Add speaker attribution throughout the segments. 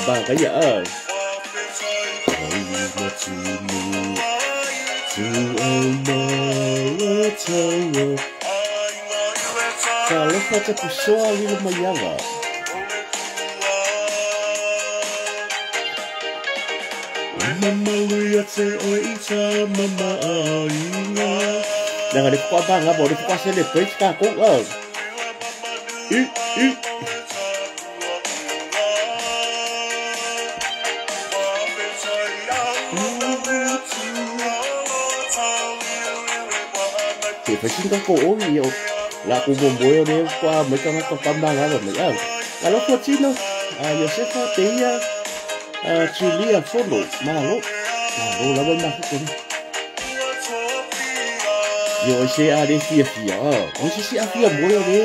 Speaker 1: Ba cái gì ơi kalau kata pessoa ali numa yava mama luya te oita mama aina dengan di kuat bang apa di kuat sini pergi kakak thì phải xin các cổ nhiều là cùng buồn bối đi qua mấy con con bang rồi mấy là lúc có chín đâu giờ sẽ phát tí chỉ lia số độ mà lúc là bên nào cũng rồi sẽ đi phía ông sẽ phía bối đi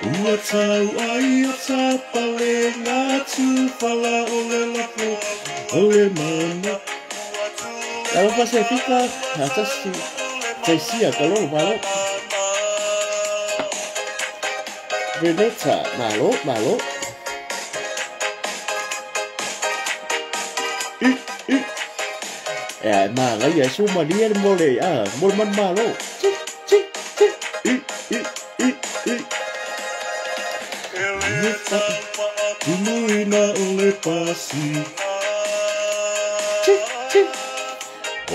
Speaker 1: Ua tau ai o tapale ngā tūwhala o le lafo o le mana. Kalau pas saya fika, atas saya kalau malo. Veneta, malo. Mga ya suma dia mole mole man malo. Tumuina ole pasi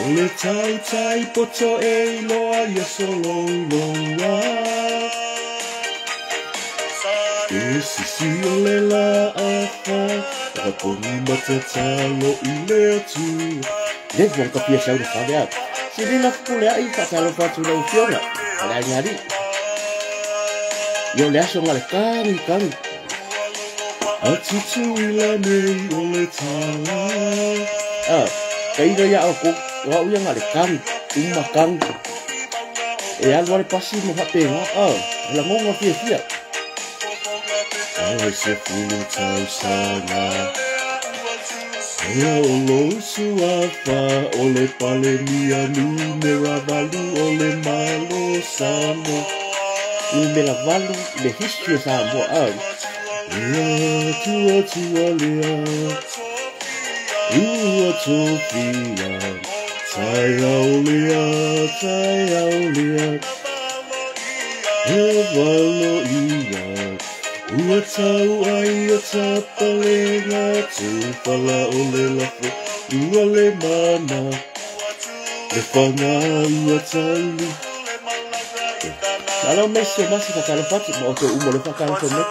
Speaker 1: ole tai poto e loa ya solo loa sisi ole la afa raponi mata talo ile tu des bon kapia sa de fabia sini la pule ai fa talo fa tu lo fiona ala nyari yo le aso ngale kan Atutu ila nei ole tala kai ya aku wa uya ngale kan makan algo le pasi mo hapenga la ngonga fia ai se fulu tau sana ya lo suafa ole pale mia numera valu ole malo samo numera valu le history samo tua lea ua tofia tai au lea e valo ia ua tau ai o tapale ngā tūwhala o le lafo ua le mana le whanga ua taulu Kalau messi masih kakak lepas, mau tu umur lepas kalau tu mek.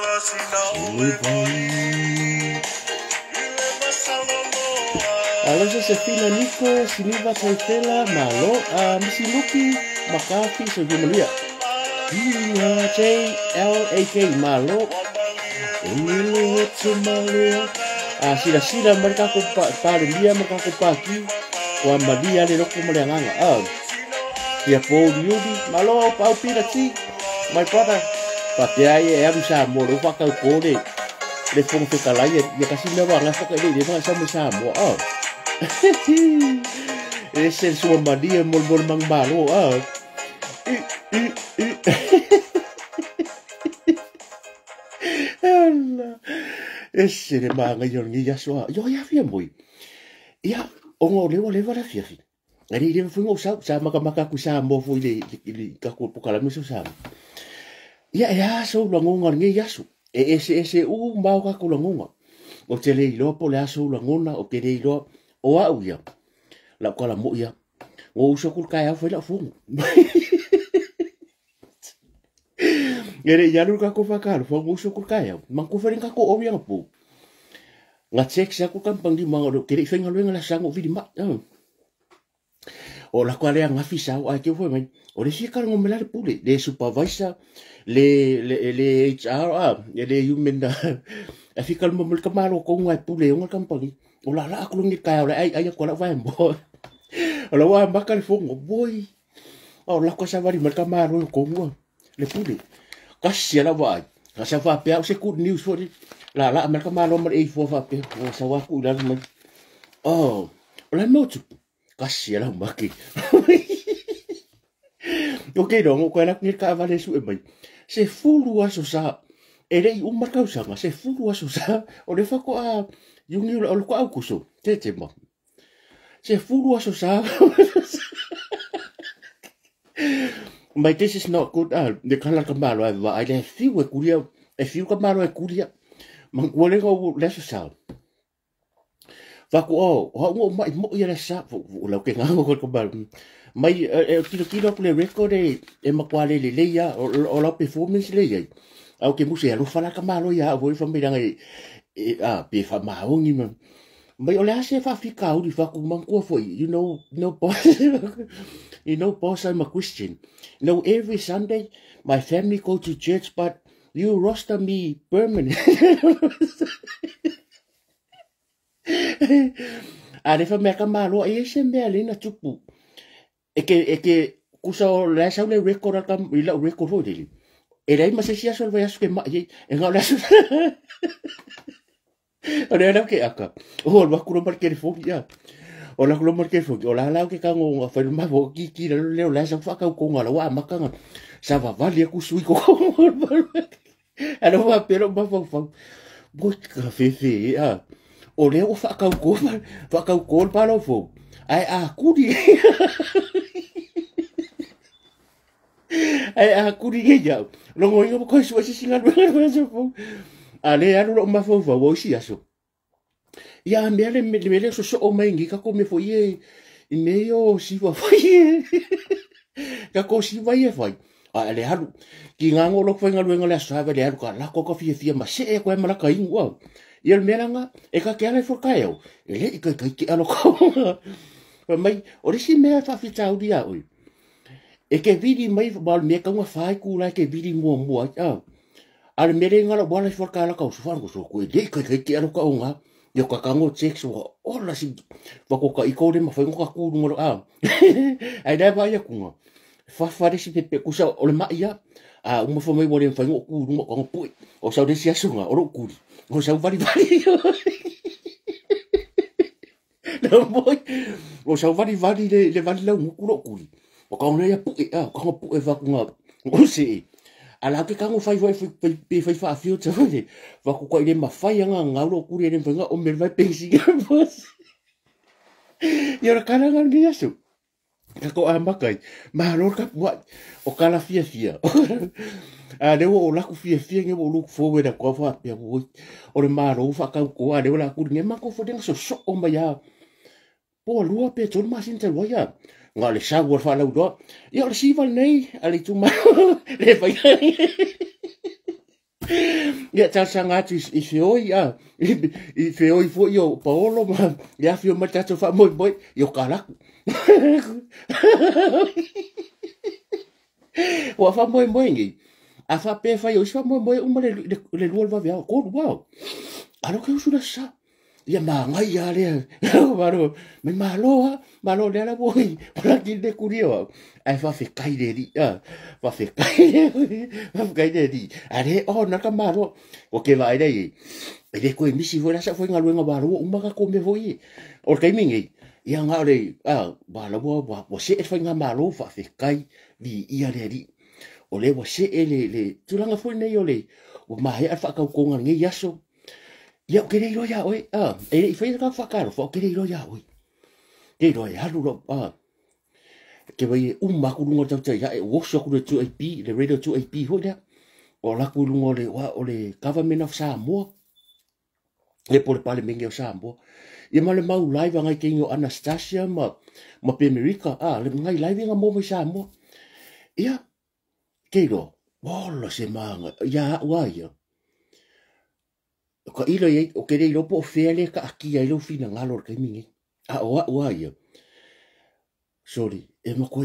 Speaker 1: Kalau Josefina Nico, Siniva Saifela, Malo, Missy Luki, Makafi, Sojumlia. Iya, JLAK, Malo. Umilo Tumalia. Sila mereka kumpak, paling dia mereka kumpaki. Wamba dia ni loko melianganga. Dia Yudi, Malo, Pau Pirati, my brother. Tapi ayah bisa mau lupa kau kode. Dia pun fikir lain, dia kasih lebar lah pakai dia macam sama. Esen semua dia mul mang Malo. Allah, esen mang ayon ni Yasua. Yo ya fiam boy. Ya, ongo lewa la fiam. Ngari dia fungo sa maka ku sa mo fu ile ka ku pokala miso sa. Ya so langonga ngi yasu. Ese mbau ka ku langonga. O tele ilo po le aso langona o tele ilo o au ya. La ko la mo ya. O uso ku ka ya foi la fungo. Ngere ya lu ka ku fakal fo uso ku ka ya. Man ku ferin ka ko o yang po. Nga check sa ku kampang di mango kiri fenga lu ngala sango vidi mat. O la quale ang afisa o ake foi mai o le fika ngomela le pule le supervisor le HR le human da afika mo mul kamaro ko ngai pule o company o la aku ngi ka o ai ko la vai mo o la wa bakal fongo boy o la ko sa vari mal kamaro ko ngo le pule kasia la vai kasa fa pe o se good news for la mal kamaro mal e fo fa pe o sa wa ku la o la motu kasi ala maki okay dong ko ala ni ka vale su mai se fulu aso sa ere i umar kausanga se fulu aso sa o le fa ko a yungi o ko au kuso te mo se fulu aso sa but this is not good the kala ka malo ai le fiu e kuria e fiu ka malo e kuria man ko le go le sa fa ko o mai mo ia sa o la ke nga ko ba mai kilo le record e ma kwale le ya o la performance le ya au ke musi alu fala ka malo ya vo fa miranga pe fa ma o ngi mai o le ase fa fika o di fa ko man ko fo you know no boss you know boss I'm a Christian you know every Sunday my family go to church but you roster me permanent ale fa me ka malo e se me ale na tupu e ke kusa o la sa le record ka ila record ho dele e dai ma se sia so vai asu ke ma e nga la su ora na ke aka o ba ku mar ke fo ya o la ku mar ke fo o la ke ka ngo fa ma vo ki le la sa fa ka ko nga la wa ma ka sa va vale ku sui ko alors va pero ba fa bo ka fe o le o fa ka ko pa lo fo ai ku di ai ku di ya lo ngo yo ko su si singa lo so fo ale anu lo ma fo wo si aso ya me so o mai ngi ka ko me fo ye me yo si va fo ye ka ko si va ye fo ale halu ki ngango lo fo ngal le sa va le halu ka la ko fi ma se e ko e mala ka ingo ia meranga e ka ke ale fo ka eu ele ka ki alo ko mai o si me fa fi tau dia oi e ke vidi mai bal me ka nga fai ku la ke vidi mo ale mere ngala bona fo ka la ka so fa so ko de ka ki alo ka nga yo ka kango check so o la si va ko ka I ko de ma fa ngo ka ku ngo ai da ba ya ku fa de si pe ku sa o le ma ia uma fo mai mo le fa ngo ku ngo ko pu o sa de si asunga o ro ku o sa vari no boy o sa vari le vari la ngo ku ro ku o ka ona ya pu ko pu e va ku nga o si ala ke kango fai fa fio te va ko ko ile ma fai nga lo ku le nga o me vai pensi ga boss yo ra kana nga ngi asu ka ko amba kai ma lo ka wa o kala fia le o la ku fia nge o lu fo we da ko fa pe o le ma lo fa ka ko le la ku nge ma ko fo de so o ma ya po lu pe to ma sin te lo ya nga le sa wo fa la do yo le si val nei ale tu ma le fa ya ta sanga tu I feo ya I feo I fo yo paolo ma ya fio ma ta fa mo boy yo kala wa fa mo ngi a fa pe fa yo fa mo uma le luol va via ko wow alo que usa sa ya ma ngai ya le varo me malo le la boy para que de curio ai fa fe kai de di fa fe kai de di are o na ka maro o que vai dai e de ko mi si fuera sa foi ngalu nga varo uma ka ko me voi o kai mingi ia nga le ba la bo se fa nga malo fa fe kai vi ia le di o le wa se le tulanga foi nei o le o mai a fa ka ko nga ngi yaso ia o kere iro ya oi e fai ka fa karo fo kere iro ya oi ke iro ya lu ke vai ma ku lungo tau ya e wo so ku le 2AP le radio 2AP ho dia o la ku lungo le wa o le government of Samoa le por parliament of Samoa ia ma le mau live ngai ke ngo Anastasia ma pe America le ngai live nga mo Samoa ia ke iro bola se manga ya wa ya ko ilo ye o kere ilo po fele ka aki ai lo fina ngalo ka mingi wa ya sorry e ma ko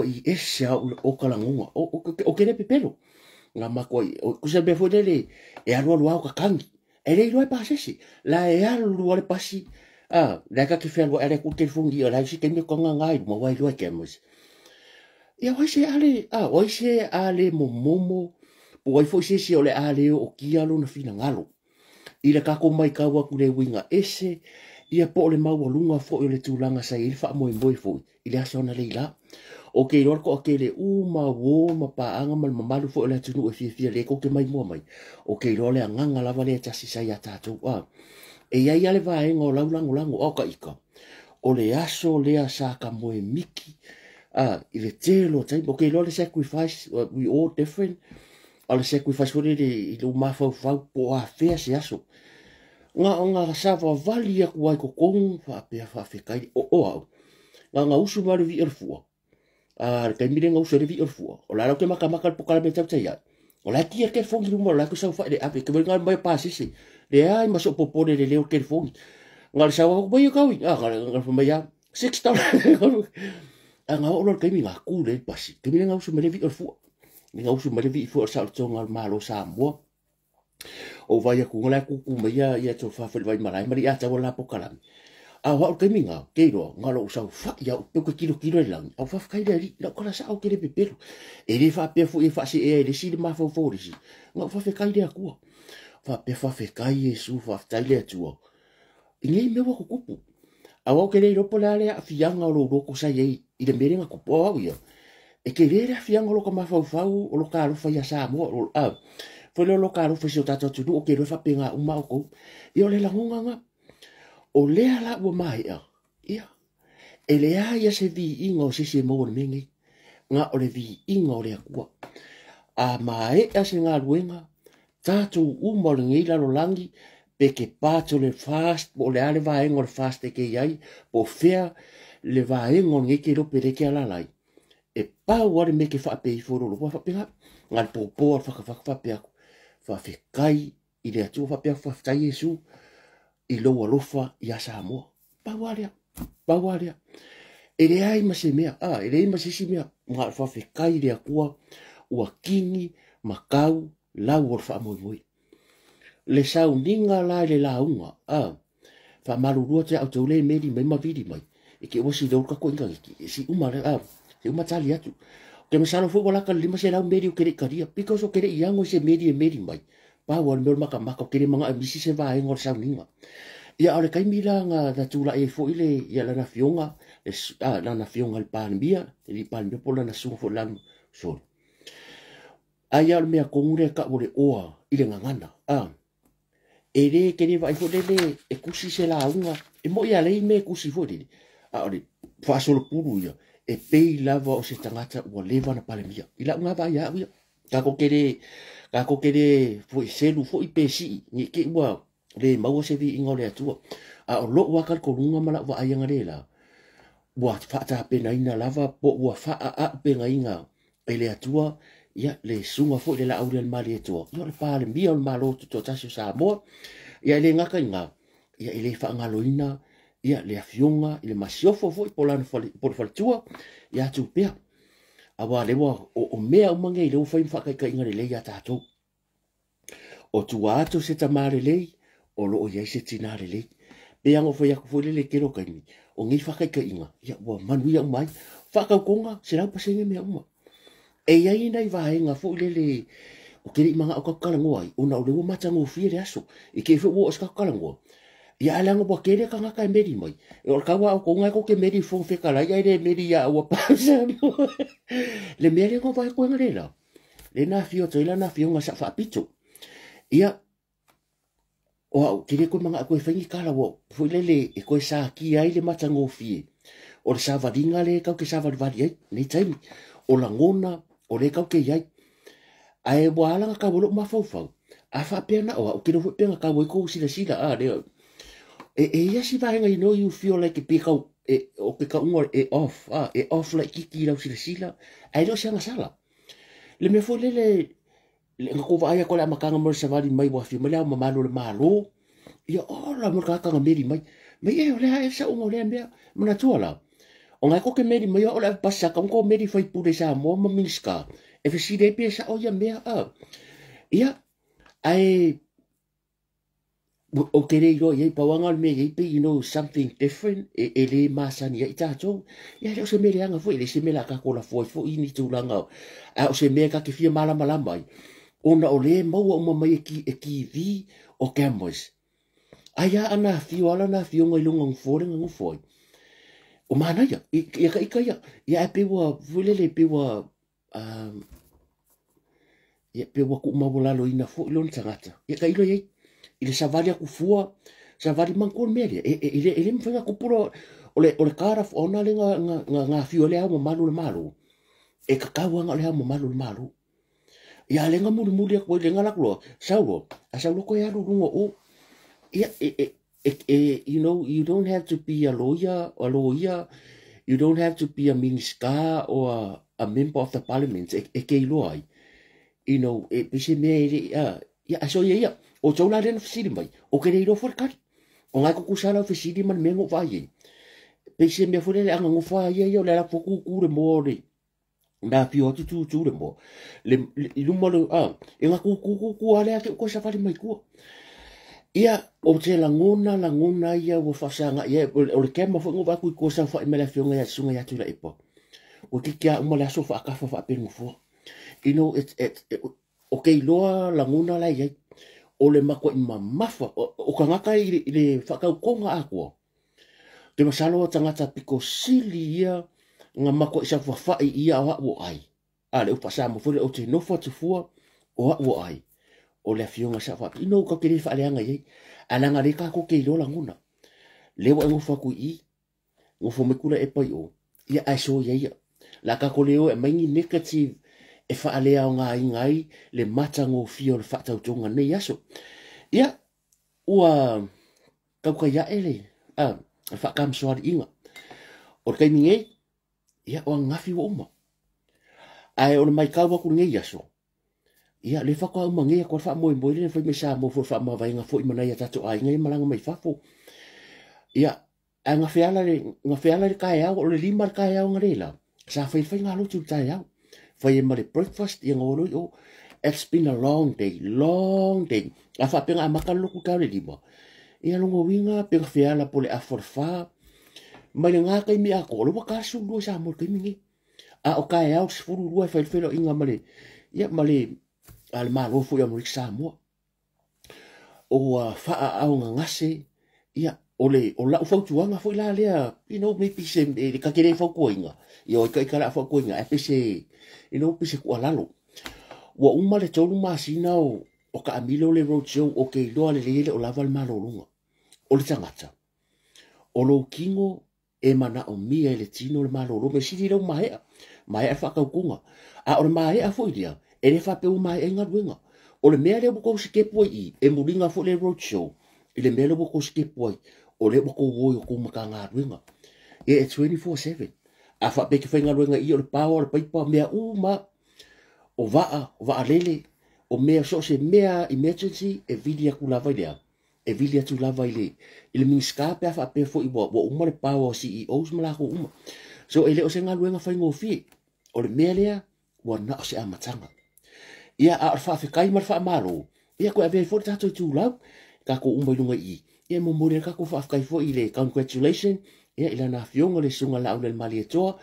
Speaker 1: I esa o kala ngonga o kere pepelo nga ma ko ku se be fodele e alo ka kangi e le ilo pa sesi la e alo le pasi la ka ke felo ele ku telefongi la si ke me ko ngai mo wa ilo ke mo ya wa se ale momo o ai fo se o le ale o ki alo na fina ngalo ila ka ko mai ka wa ku le winga ese ia po le mau lunga fo le tūlanga sa i fa mo fo i le aso na leila o ke lor ko ke le uma wo ma pa anga mal malu fo le tunu e fia le ko ke mai mo mai o ke lor le nganga lava le tasi sa ya tatu a e ia ia le vai ngo langu o ka ika o le aso le asa ka mo miki i le telo tai o ke lor le sacrifice we all different o le sacrifice for le i lo ma fo po a fea se aso nga sa va vali ya kuai ko kong fa fe kai o nga usu maru vi erfua kai mire nga usu vi erfua o la ke maka po kala beta tsia o la tia ke fongi mo la ko sa fa de ape ke nga mai pasi si le ai ma so popo de le ke fongi nga sa wa bo yo kawi nga fa mai ya 6 dollars nga o lo ke mi nga ku le pasi ke mire nga usu me vi erfua nga usu me vi fu sa tonga malo sa mo o vai ku ngala ku mai ya to fa fa vai marai mari ya ta wala po kala a wa ke minga ke ro ngalo sa fa ya pe ko kilo lang o fa kai dali la kola sa o ke le pepero e le fa pe fu e fa si e le si ma fo fo si nga fa fe kai de ku fa fe kai e su fa tai le tu ngai me wa ku ku a wa ke le ro pola le a fianga lo ko sa ye i le mere nga ku po ya e ke le fianga lo ko ma fa o lo ka lo fa ya sa mo foi lo karo foi o tato tu o ke ro fa penga o ma ko yo le la nganga o le ala o mai ia ele ya se vi ingo se mo mengi nga o le vi ingo le ku a mai a se nga luenga tato o mo ngi la lo langi pe ke pato le fast o le ale va en o fast ke yai po fea le va en o ngi ke ro pere ke ala lai e pa o le me ke fa pe fo lo fa penga ngal po fa pe fa fe kai i le atu fa pe fa tai Yesu i lo alofa ya Samoa pa walia e le ai ma se mea e le ma se mea ma fa fe kai le akua ua kingi makau la o fa mo le sauninga la le launga fa marurua te au le meri mai ma vidi mai e ke wasi do ka ko inga ki si uma le se uma tali atu ke me salo fo wala ka lima se la meri o ke karia because o ke iango se meri mai pa wal mer maka ke manga bisi se va ngor sauninga ia ole kai mila nga da tula e fo ile ia la na fionga na fionga al pan bia li pan be pola na su fo lan so ai al me ko ngure ka bole oa ile ngana ele ke ni vai fo le e kusi se la unga e mo ia le me kusi fo le ole fa solo puru ia e pei lava o se tangata o leva na palemia ila nga va ia ka ko kere fo selu fo ipesi ni ke wa le mau se vi ingo le atua o lo wa kal ko lunga mala wa ayanga le la wa fa ta pe na ina lava po wa fa pe nga inga ele atua ia le sunga fo le la au le mali atua yo le pa le mia le malo to tasio sa mo ia le nga ka inga ia ele fa nga loina ia le afionga ile masiofo fo polan por faltua ia tu pe awa le wa o mea o mangai le o fai fa kai inga le ya tato o tu ato se tamare le o lo o ia se tina le pe ango fo ya ko le kero kai ni o ngi fa kai inga ya wa manu ya mai fa ka konga se la pasenge me uma e ia ina i va nga fo le o ke manga o ka kala ngoi o na o le mata ngo fi le aso e ke fo o ska kala ngo ya ala ngo ke le ka nga kai meri mai o ka wa ko nga ko ke meri fo fe kala ya le meri ya o pa le meri ngo va ko nga le la le na fio to ila na fio nga sa fa pito ia o ke le ko manga ko fengi kala wo fo le e ko sa ki ai le mata ngo fi o le sa va dinga le ka ke sa va ai nei tai o la ngona o le ka ke ai ai wala ka bolo ma fo a fa pena o ke no pena ka wo ko sila le ya si va nga you know you feel like a pick out o ke ka un off like ki la sila ai do sa sala le me fo le ko va ya ko la makanga mo sa va di mai wa fi ma la ma malo ya o la mo ka nga meri mai e o le sa o le me na tuala o nga ko ke meri mai o la passa ka ko meri fai pure sa mo ma minska e fe si de pesa o ya me ia ai o kere iro ye pawanga me ye pe you know something different ele masani ya itato ya le se mele anga foi le se mela ka ko la foi ini tu langa o se me ka ke fia mala mai ona o le mau o mai ki vi o campus Aya ana fio ala na fio ngai lunga ngfore ngai ngfoi. O mana ya, ia ka ika ya, ia e pewa, vulele pewa, ia pewa ku mawalalo ina fo ilon tangata. Ia ka ilo yei, ile savali aku fua, savali mangkon mele, ile mfenga kupuro, ole kara fo ona le nga fio le hao malu le malu. E kakawa nga le hao malu le malu. Ia le nga muli aku le nga laklo, saulo ko ya rungo o. Yeah, you know, you don't have to be a lawyer. You don't have to be a minister or a member of the parliament. You know, yeah, so yeah. O tona ren fasili mai. O kere ro for kari. O ngai ko kusala fasili man mengo vai. Pese me fore anga ngofa ye le la foku kure more. Na pio tu le mo. Le lumo inga ku ale ake ko safari mai ku. Ia o te langona ia wo fasanga ia o le kema fo ngova ku ko sa fa mele fionga ya sunga ya tula ipo o tikia mo la so fa ka fa pengu fo you know okay loa langona la ia o le mako mafa o kangaka ile fa ka konga ako te masalo tangata piko sili ia nga mako isa fa ia wa ai ale o pasa mo fo o te no fo te fo o wa ai o le fionga sa fa ino ka kiri fa le anga ye alanga le ka ko ke lo la nguna le wa ngo fa ku I ngo fo me kula e pai o ia ai so ye la ka ko le o e mangi negative e fa ale nga ngai le mata ngo fio le fa tau tonga ne yaso ia ua ka ya ele fa kam so inga o kai minge ia o ngafi wo mo ai o mai ka wa ku nge yaso ia le fa ko mangi ko fa mo le fa me sa mo fa ma vai nga fo I mana ia tatu ai ngai malanga mai fa fo ia nga fiala le kai au o le lima kai au ngarela sa fa nga lo tu tai au fa ye male breakfast ia ngolo o it's been a long day a fa penga makan lo ku ka le lima ia lo winga pe fiala po le aforfa mai nga kai mi a ko lo ka su lo sa mo kai mi a o kai au sfuru lo fa lo inga male ia male al malo fu ya morik samo o fa au ngase ia ole o la fa tuanga foi la le you know me pise e ka kere fa koinga yo ka kala fa koinga e pise you know pise ko lalo wa umma le tolu masina o ka amilo le road show o ke lo le o lava al malo lunga o le tangata o lo kingo e mana o mia le tino le malo lo me siri lo mai fa ka kunga a o mai a foi dia e le fa pe mai enga ruenga o le mea le boko sike poi e muringa fo le road show i le mea le boko sike poi o le boko woi o ko maka ngā ruenga e 24/7 a fa pe ke whainga ruenga I o le pāwa o le paipa mea uma o vaa lele o mea so se mea emergency e vilia ku lava ilea e vilia tu lava ile i le minska pe a fa pe fo I wa uma le pāwa o CEOs malako uma so e le o se ngā ruenga whainga o fie o le mea lea wa na o se amatanga ia a fa kai mar fa malo ia ko ave fo tato tu lau ka ko umba lunga I ia mo mo ka ko fa kai fo ile congratulation ia ila na fionga le sunga la le mali toa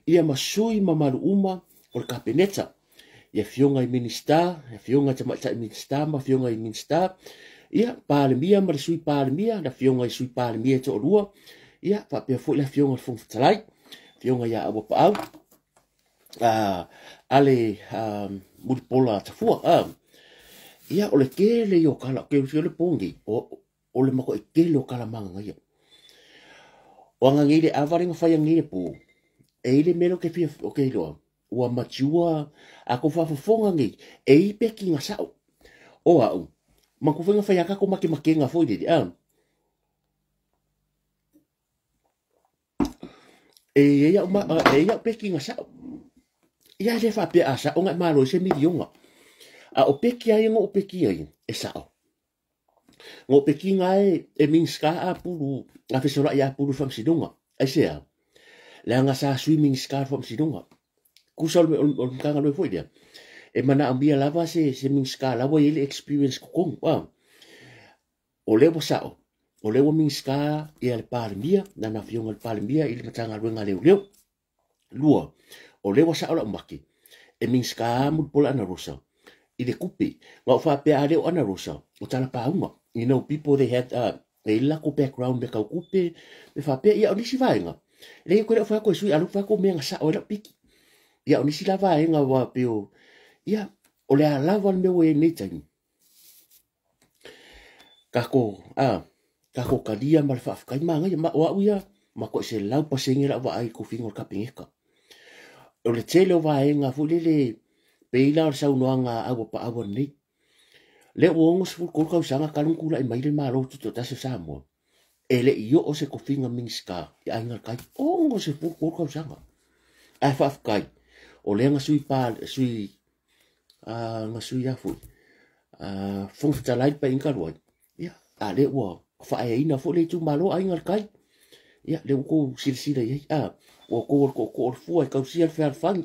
Speaker 1: ia masui mamalu uma o ka peneta ia fionga I minister ia fionga tama minister ma fionga I minister ia palemia ma sui palemia na fionga I sui palemia to rua ia fa pe fo la fionga fo talai fionga ia abo pa au ale mulpola tafua ia o le kele yo kala ke le pongi o le mako kele o kala manga ia o nga ngile avaringa fa yang ngile pu e ile melo ke fia o ke lo o machua a ko fa fonga ngi e I peki nga sao o au ma ko fa ya ka ko make nga foi de e ia peki nga sao ia le fa pe asa o nga malo se milionga a o peki ai ngo peki ai e sao ngo peki ngai e minska a pulu a fesora ia pulu fam sidunga ai sea le nga sa swimming scar fam sidunga kusol me on kanga lo foi dia e mana ambia lava se minska lava ile experience ko wa o le bo sao o le wo minska e al palmia na fionga al palmia ile matanga luenga leo lua o le wasa ola maki e minska mul pola na rosa i le kupi nga fa pe ale o na rosa o tala paunga you know people they had e la ko background me ka kupe me fa pe ia onisi vaenga le ko le fa ko sui alu fa ko me nga sa o la piki ia onisi la vaenga wa pe o ia o le ala va me we ni tani kako kako kadia mal fa kai manga ma wa uia ma ko se lau pa sengela wa ai ko fingo ka pingeka o le tele vaenga fu le peila sa unoanga ago pa ago ni le wongo se ko ka sanga kalung kula i mai le malo tu ta se samo ele io o se ko finga minska ya nga kai ongo se ko ka sanga ai fa kai o le nga sui pa sui nga sui ya fu fong ta lai pa inka lo ya ale wo fa ai ina fu le tu malo ai nga kai ya le ko silsila ya o ko fu ai ka si al fer fan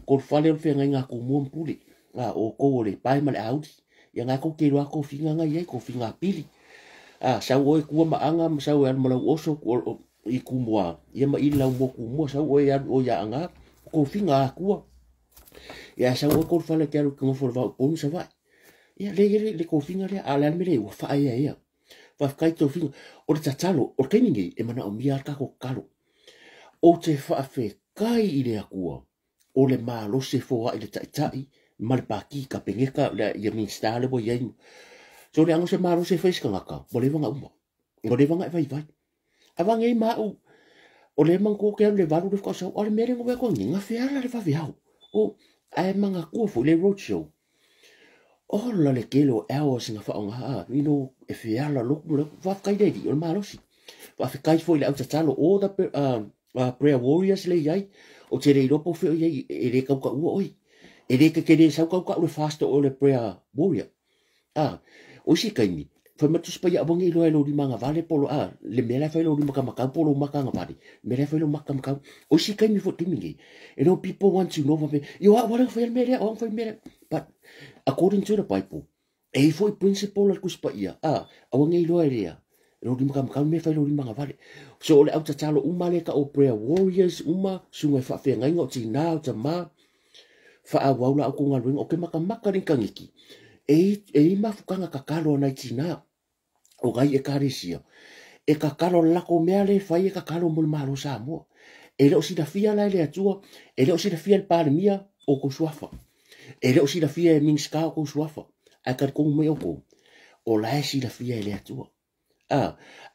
Speaker 1: ko fa le fe nga ko mo puli o ko le pai mal out ya nga ko ke lo ko finga nga ye ko finga pili sa o ku ma anga sa o al mala oso ko i ku mo ya ma ila mo ku mo sa o ya anga ko finga ku ya sa o ko fa le ke ko fo va ko sa va ya le ko finga le ala me le fa ya fa kai to finga o ta talo o ke ningi e mana o mia ka ko kalo o te fa fe kai ile ku o le malo se fo ile tai mal paki ka pengeka le ya min stale bo yen so le ango se malo se fes ka ka bo le vanga umba bo le vanga vai avang e ma o le man ko ke le valu ko so o le mere ngo ko ninga fiala le fa viau o ai manga ko fo le road show o la le kelo hours nga fa nga you know e fiala lo va kai de o malo si va fa kai fo le au talo o da prayer warriors le yai o te rei ropo fe yai e le ka oi e re ke re sa ka le fast o le prayer warrior o si kai ni fa matu spa ya bongi lo di manga vale polo le mela fa lo di maka polo maka nga vale mela fa lo maka o si kai ni fo timingi you know people want to know you are what for mele on for mele but according to the bible e foi principle al kuspa ia a bongi lo area lo di maka me fa lo di manga vale so le auta talo umale ka o prayer warriors sunga fa fe ngai ngoti na ta ma fa awala ko ngaluing o ke maka rin kangiki e mafukanga kakalo na tina o gai e karisia e kakalo la ko meale fai e kakalo mul malu samo e le osida fia la le atua e le osida fia el palmia o ko swafa e le osida fia e minska o ko swafa a kar ko me o ko o la esida fia le atua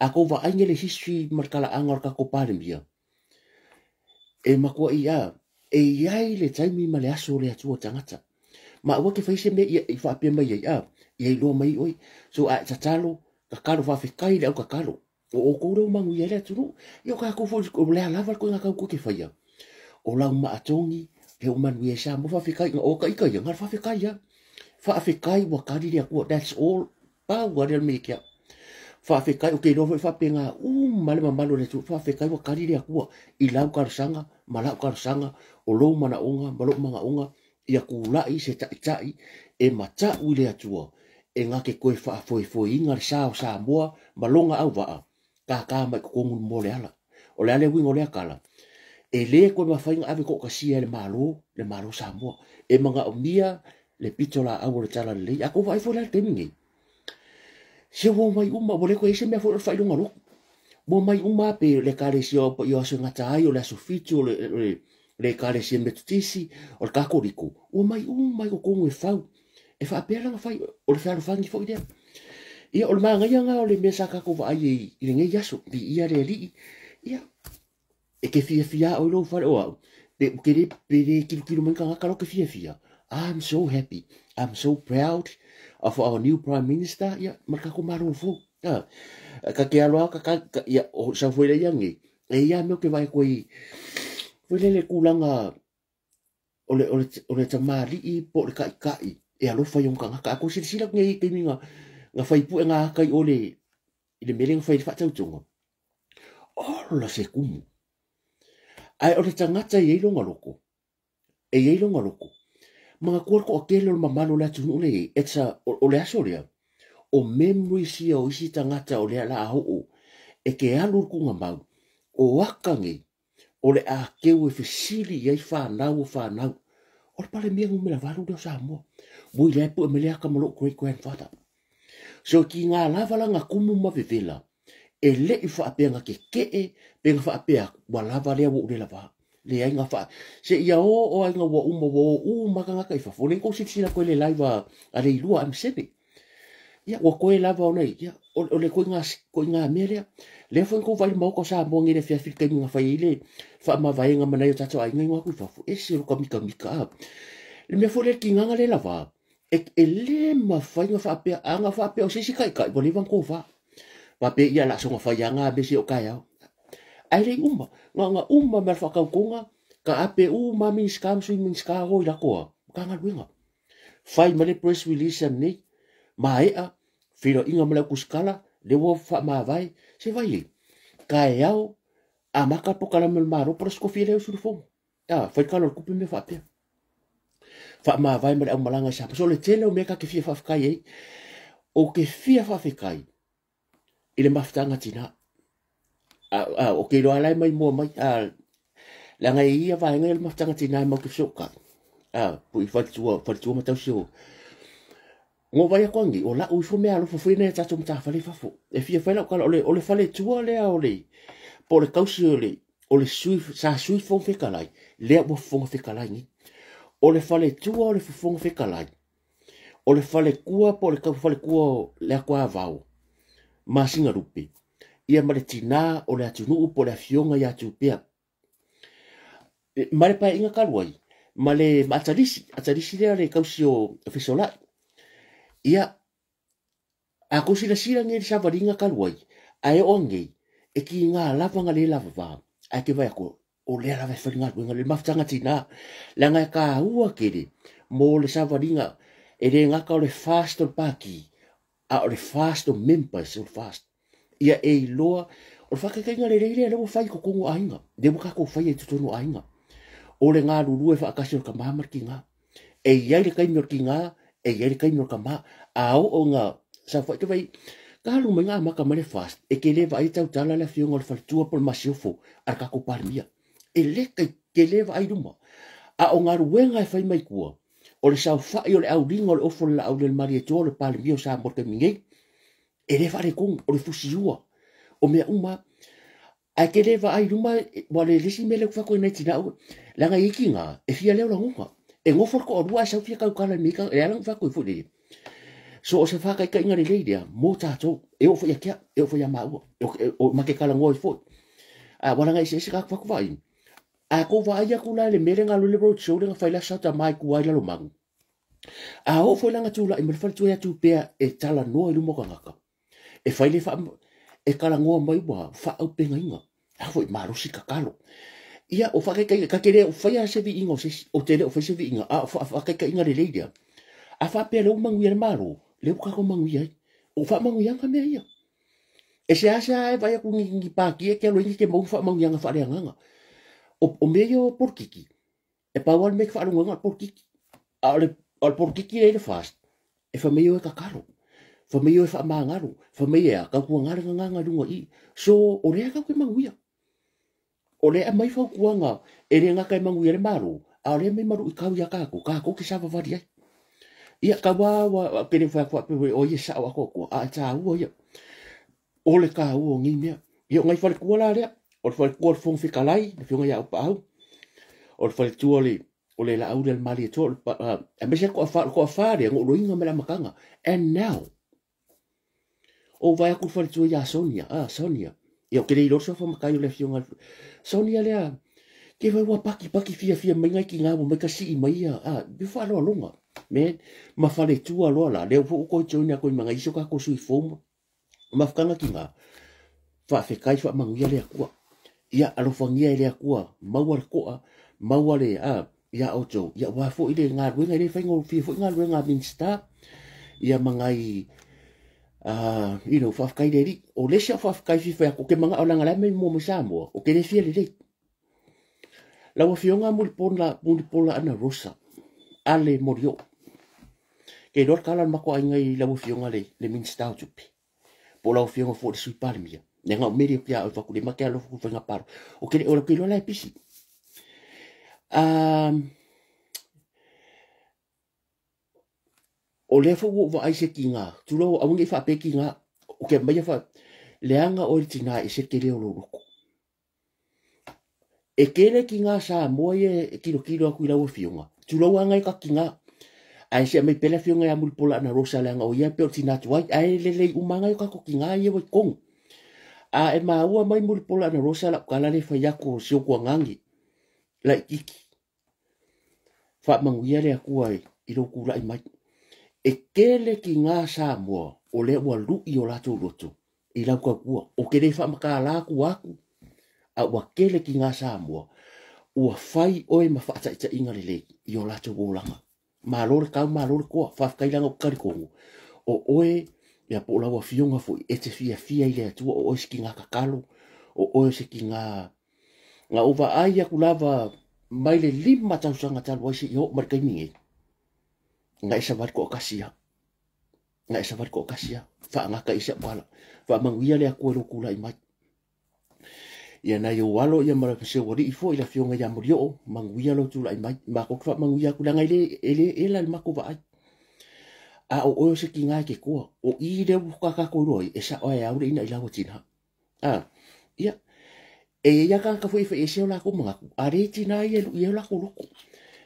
Speaker 1: a ko va angele history markala angor ka ko palmia e makua ia e iai le taimi ma le aso le atua tangata ma ua ke faise me i fa pe mai ia lo mai oi so a tatalo ka kalo fa fikai le ka kalo o ko ro mangu ia le turu yo ka ko fo ko le lava ko ka ko ke faia o la ma atongi ke o manu ia sa mo fa fikai o ka ika ia fa fikai wa ka di ko that's all pa wa le me kia fa fikai o ke ro fa penga male mamalo le tu fa fikai wa ka di ko i lau ka sanga mala ka sanga o lo mana onga malo manga onga ia kulai se tai e mata ule atua e ngake koe fa foi inga sa moa malonga au va ka mai ko mo le ala o le ale wingo le kala e le ko ma fainga ave ko kasia le malo sa moa e manga o mia le pitola au le tala le ako vai fo le temingi se wo mai bo le ko ese me fo fa lunga lo bo mai pe le kale si o yo so ngata ai o le sofito le kare si metutisi o le kakoriku o mai ko kongo e fau e fa pela nga fai o le faro fangi fo idea ia o le manga nga o le mesa ka ko vai i le ngai yaso di ia le li ia e ke fia o lo fa o ke re kilo man ka lo ke fia I'm so happy I'm so proud of our new prime minister ia marka ko maru fu ka ke alo ka ia o sa foi le yangi e ia me ke vai ko le kulanga o le tamari i po le kai e alo fai un kanga ka ko sila ngai ke minga nga fai pu nga kai o le meleng fai fa tau tunga o la se kumu ai o le tangata e longa loko mga ko ke lo mamalo la tunu le etsa o le asoria o memory si o isi tangata o le la ho e ke alu ku nga o wakangi o le a keu e fesili iai whanau o le pale mea ngumela walu deo sa mo mui lepu e melea ka malo great grandfather so ki ngā lavala ngā kumu mawewela e le I whaapenga ke penga whaapea wa lava lea wo ule lava. Le ainga wha. Se ia o ainga wa wo makangaka I whafone ko sipsina koe le laiva a le ilua am sepe. Ia wa koe lava o nei. Ia o le koe ngā mea lea. Le fo ko vai mau ko sa mo ngi le fia fil kai nga fa ile fa ma vai nga mana yo tato ai nga ku fa e se ro mika le me fo le kinga le lava e le ma fa nga fa pe anga fa pe o se kai bo le van ko fa pa pe ia la so nga fa nga be se o kai ai le nga me fa ka kunga ka ape ma min scam so min ska ho la ko ka nga winga fai ma le press release ni mai a filo inga mala kuskala le wo fa ma vai se vai kai au a maka po kala mel maro por sko file su fo ya foi kala ku me fa pe fa ma vai me au malanga sa so le tele o meka ke fia fa kai o ke fia fa kai ile maftanga tina o ke lo ala mai mo mai la ngai ia vai ngai maftanga tina mo ke soka pui fa tu ma tau sio ngo vai ko ngi o la u fo me alo fo fine ta tum ta fa le fa fo e fia fa la kala o le fa le tu le o le po le kausi o le sui fong fe kalai le mo fong fe kalai ni o le fale tua o le fong fe kalai o le fale kua po le fale kua le kwa vau ma singa rupi ia ma le tina o le atunu po le fionga ya tu pia ma le pa inga kalwai ma le atarisi le kausi o fesola ia a ko sila ngi sa varinga kalwai ai ongi e ki ngā lava le lava vā, ai ke vai ako, o lea lava e wharinga ruenga, le maftanga tina, la ngai ka ua kere, mo le savaringa, e re ngaka o le fast o paki, a o le fast o members o le fast, ia e loa, o le whakakainga le reire, le mo whai ko kongo ainga, le mo kako whai e tutono ainga, o le ngā ruru e whaakasi o ka mamar ki ngā, e iai le kaimi o ki ngā, e iai le kaimi o ka ma, a o ngā, sa whai te vai, kalu menga maka male fast e ke le vai tau tala le fionga le faltua por masiofo ar ka ko parmia e le ke le vai duma a o ngaru wenga e fai mai kua o le sau fai o le au ringa o le ofo la au le maria to le parmia sa morte mingai e le fare kong o le fusiua o mea uma a ke le vai duma wa le lisi mele ku fako nei tina la nga ikinga e fia le la ngunga e ngofo ko o rua sa fia ka kala mika e ala fako fu de so o se whaka ika inga le dia mo tato e o fo ia kia e o fo ia mau o make kala ngoi fo wala ngai se ka whaku vai a ko vai a kula le mere nga le road show le faila sa ta mai ku ai la mang a o fo langa tula i me fa tu ia tu pe e tala no i mo ngaka e faile fa e kala ngo mai wa fa o pe inga a fo maro si ka kalo ia o fa ka kere o fa ia se vi ingo se o tele o fa se vi inga a fa ka inga le dia a fa pe le mangu ia maro le ka ko mangu ia o fa mangu ia ka me ia e se asa e vai ku ngi pa ki e ke lo ngi ke mo fa mangu ia fa le nga o meio por kiki e pa wal me fa lo nga por kiki al por kiki le fast e fa meio e ka karo fa meio e fa mangaru fa meio ka ku nga nga lunga i so o le ka ku mangu ia o le mai fa ku nga e le nga ka mangu ia le maro a le me maru i ka ia ka ko ki sa va varia ia ka wa pere fa o ia sa wa ko a ta u ia o le ka u ngi mea ia ngai fa ku la le o fa ku fong fi kalai le fi ia pa o fa tu o le la au del mali to a me se ko fa le ngo inga me la makanga and now o vai ku fa tu ia Sonia ia ke le lo so fa makai le fi Sonia le ke vai wa paki fia mai ngai ki nga mo ka si mai bi fa lo longa me ma fale tu alo la le fo ko tona ko manga iso ka ko sui fo ma fkanga ki nga fa fe kai fa mangu le akua ia alo fangia le akua mawar ko mawale ia oto ia wa fo ile nga ruenga le fa ngo fi fo nga ruenga minsta ia mangai fa kai deri o le fa kai fi fa ko ke manga o langa la me mo mo o ke le fi le la wa fionga mul pola ana rosa ale morio ke dor kala mako ai ngai la fionga le minsta tupi pola fionga fo sui palmia nenga meri pia o fa ku le makalo fu fa ngaparo o ke lo la pisi o le fo wa ai se kinga tu lo a ngi fa pe kinga o ke mai fa leanga o tina e se kele o loko. E kele ki ngā Samoa e kilo aku ila o fionga. Tulau anga i ka ki ngā. Ai se mai pele fionga ya mulpola na rosa leanga o ia pe o tina tuai. Ai lele umanga i ka ko ki ngā ia wai kong. A e maua mai mulpola na rosa la kala le fayako o sio kua ngangi. La iki. Fa manguia le akua i lo kula i mai. E kele ki ngā Samoa o le ua lui o lato loto. I lau ka kua. O kele fa maka la aku. A ua kele ki ngā Samoa. Ua fai oe ma whaata ita inga le leki. I o lato wōlanga. Malore kau malore koa. Whafkailanga o karikongo. O oe ia po lawa fionga fo e te fia i le atua. O oe si ki ngā kakalo. O oe si ki ngā uwa aia kulava mai le 5 tausanga talu waisi i ho marikaini e. Nga esa wari ko okasia. Nga esa wari ko okasia. Wha ngaka isa wala. Wha manguia le akua lo kula i mai. Ia na yo walo ia mara se wari i fo i la fionga ia muri o. Manguia lo tula i mai. Mako kwa manguia kulanga ele la mako wa ai. A o oyo se ki ngai ke kua. O i le ukakako roi. Esa oe aure ina i lawa tina. Ia. E ia ka foi e se ola ko mga. Are tina ia lu ia la ko loko.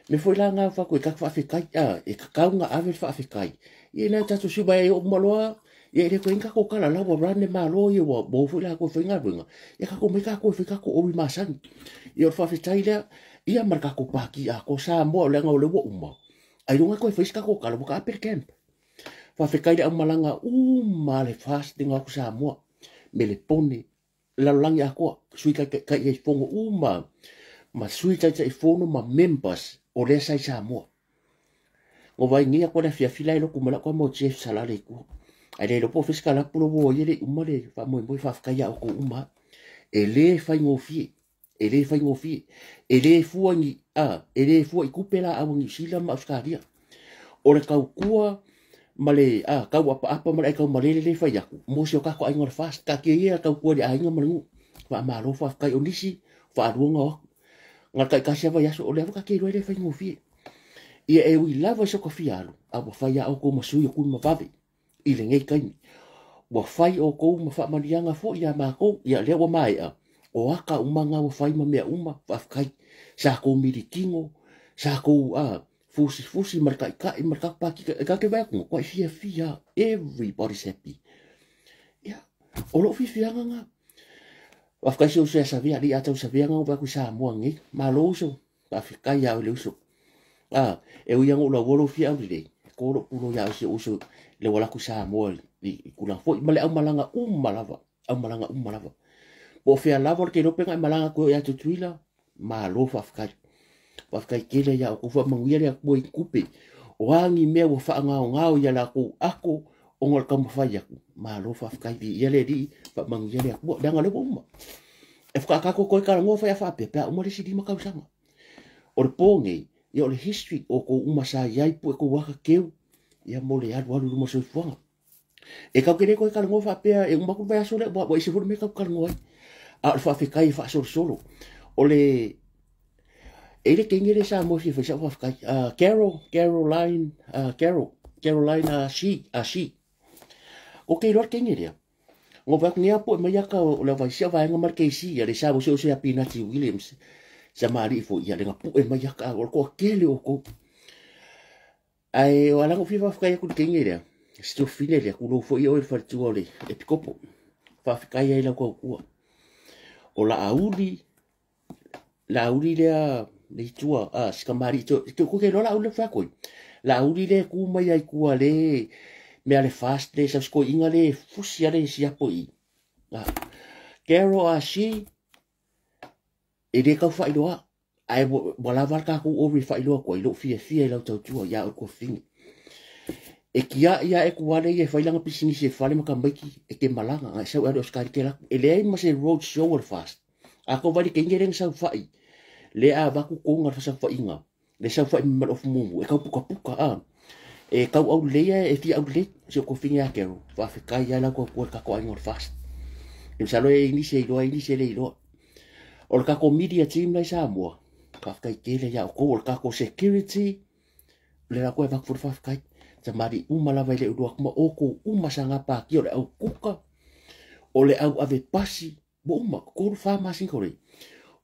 Speaker 1: Me foi la nga fa ko ka fa fikai. E ka kaunga ave fa fikai. Ia na tatu suba e o maloa. Ia le ko inka ko kala la wa rane malo ia wa bo foi la ko foi nga bunga. Ia ka ko me ka ko fika ko obi masan. Ia fa fikai la ia marka ko paki a ko sa mo le nga o le wo umma. Ai runga ko foi ska ko kala bo ka per camp. Fa fikai la malanga le fasting ko sa mo. Me le pone la langi ako sui ka e fongo ma sui ka e fono ma members o le sai Samoa. O vai ngia ko na fia fila lo kumala ko mo chef salale ko. Ai le po fiskala pulo wo yele umale fa mo fa ka ya ko e le fa ngofi e le fa ngofi e le fuangi e le fu i kupela a ngi sila ma Australia. O le kau kua male kau apa male kau male le fa ya mo sio ka ko ai ngor fast ka ke ia kau ko ai ngor malu fa malo fa kai onisi fa ruanga ngal kai ka sia va ya so le ka ke le fa ngofi ia e wi lava so ko fialo a bo fa ya o ko masu ko ma vave i le ngai kai wa fai o ko ma fa marianga fo ia ma ko ia le wa mai o aka umanga wa fai ma mea fa kai sa ko mirikingo sa ko fusi marka paki ka ke vai ko fia everybody's happy ya o lo fia nga wa kai so sa via li ata sa via nga ba ku sa mo ngi ma lo so pa kai ya le so e u yang o lo wo fia le ko lo pulo ya se uso le wala ku sa mo li kula fo male au malanga malava bo fia lava ke no penga malanga ko ya tutuila ma lo fa kai kele ya ko fa manguia le ko kupe o angi me wo fa ngao ya la ko ako o ngol kam fa ya ma lo fa kai di ya le di fa manguia le ko danga le bomba e fa ka ko ka ngo fa ya fa pe o mo le sidi ma ka usanga o le pongi ya o le history o ko umasa ya pu ko wa keu ya mo le adu lu mo so fuanga e ka kene ko ka ngo fa pe e mo ko va so le bo se fu me ka ngo a fa kai fa solo o le ele que ngere sa mo fi fa kai Caroline she o ke ro ke ngere ngo va ngia po ma ya ka o la va sia va nga marke si ya le sa bo so ya Pinati Williams sa mari fo ya le nga po ma ya ka o ko ke le o ko ai wala ngo fi fa kai ku ke ngere sto fine le ku lo fo yo fa tu ole e pikopo fa kai ya la ko o la auli le tua skamari to ko ke lola ule fa ko la uli le ku mai ai ku ale me ale fast le sa sko inga le fusi ale sia poi kero ashi e de ka fa iloa ai bola var ka ku over fa iloa ko ilo fia la tau tua ya ko fin e kia ia e ku ale e fa ilanga pisini se fa le makambaki e ke malanga ai sa ado skari ke la ele ma se road show fast ako vai ke ngereng sa fa le a vaku ko ngar sa fa inga le sa fa mal of mumu e ka puka e ka au le e ti au le se ko finga ke va fa ya la ko ka ko ngor fast e sa lo e ni se le lo o ka ko media team la sa mo ka ka ke le ya ko ka ko security le la ko va for fa ka ta mari umala vai le do ko o ko uma sanga pa ki o au kuka o le au ave pasi mo uma ko fa masin ko re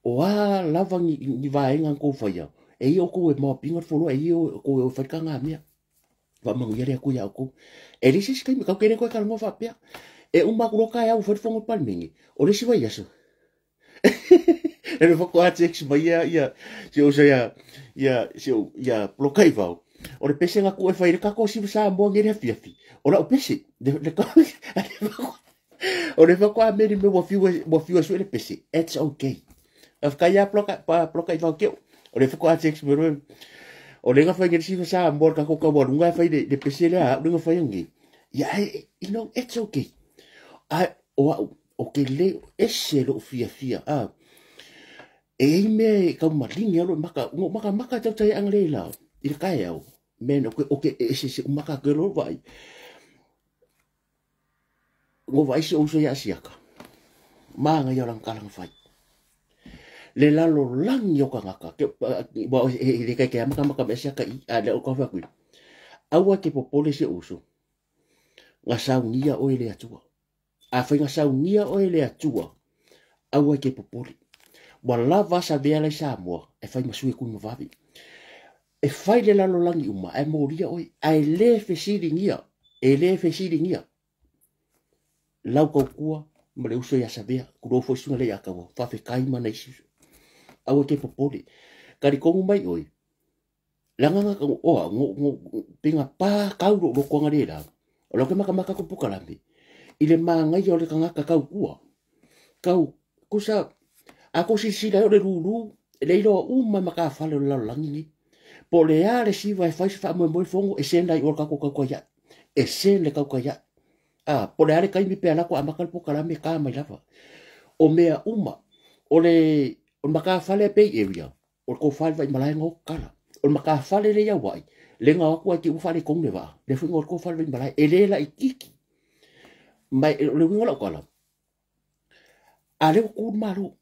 Speaker 1: o a lava ni vaenga ko faia e io ko e mo pinga folo e io ko e fa kanga mia va mangu yare ko ya ko e le sis kai ka kene ko ka mo fa pia e uma ko ka ya o fa fongo palmingi o le si vai aso e le foko ate ex mai ia se o ia blokai vau o le pese nga ko e fai ka ko si sa mo ngere fiafi o la o pese de ko o le foko a meri me mo fiwa so le pese it's okay of ka ya blokai vau ke o le foko ate ex mero o le nga fai ngere si sa mo ka ko ka mo nga fai de pese le a nga fai ngi ya you know it's okay o ke le ese lo fia e me ka malinga lo maka tau tai ang leila il kaya men o ke ese maka ke lo vai ngo vai se o se ya siaka manga yo lang kalang fai le la lo lang yo ka ngaka ke ba e ke maka be siaka i ale o ka fa ku awa ke popole se uso nga saungia o ile atua a fa nga saungia o ile atua awa ke popole wa lava sa vea le sa mo e fai masui ku mavi e fai le lalo langi uma e moria oi ai le fesiringia lau ko kua ma le uso ya sa vea ku do fo sunga le ya ka fa fe kai mana isi awa ke popoli kari kongu mai oi langa nga o ngo pinga pa kau ro ko ngare la o lo ke maka ko pukalambi ile manga yo le kanga ka kau kua kau kusa ako si le ruru le ro uma maka fale la langi po le ale si vai fai fa mo fongo e senda i orka ko ya e sen le ka ya po le ale kai mi pe ala ko amaka po kala me ka mai lava o mea uma o maka fale pe area o ko fale vai malai ngo kala o maka fale le ya wai le nga ko ti u fale kong le va le fu ko fale vai malai ele la ikiki mai le wingo la kala ale ku malu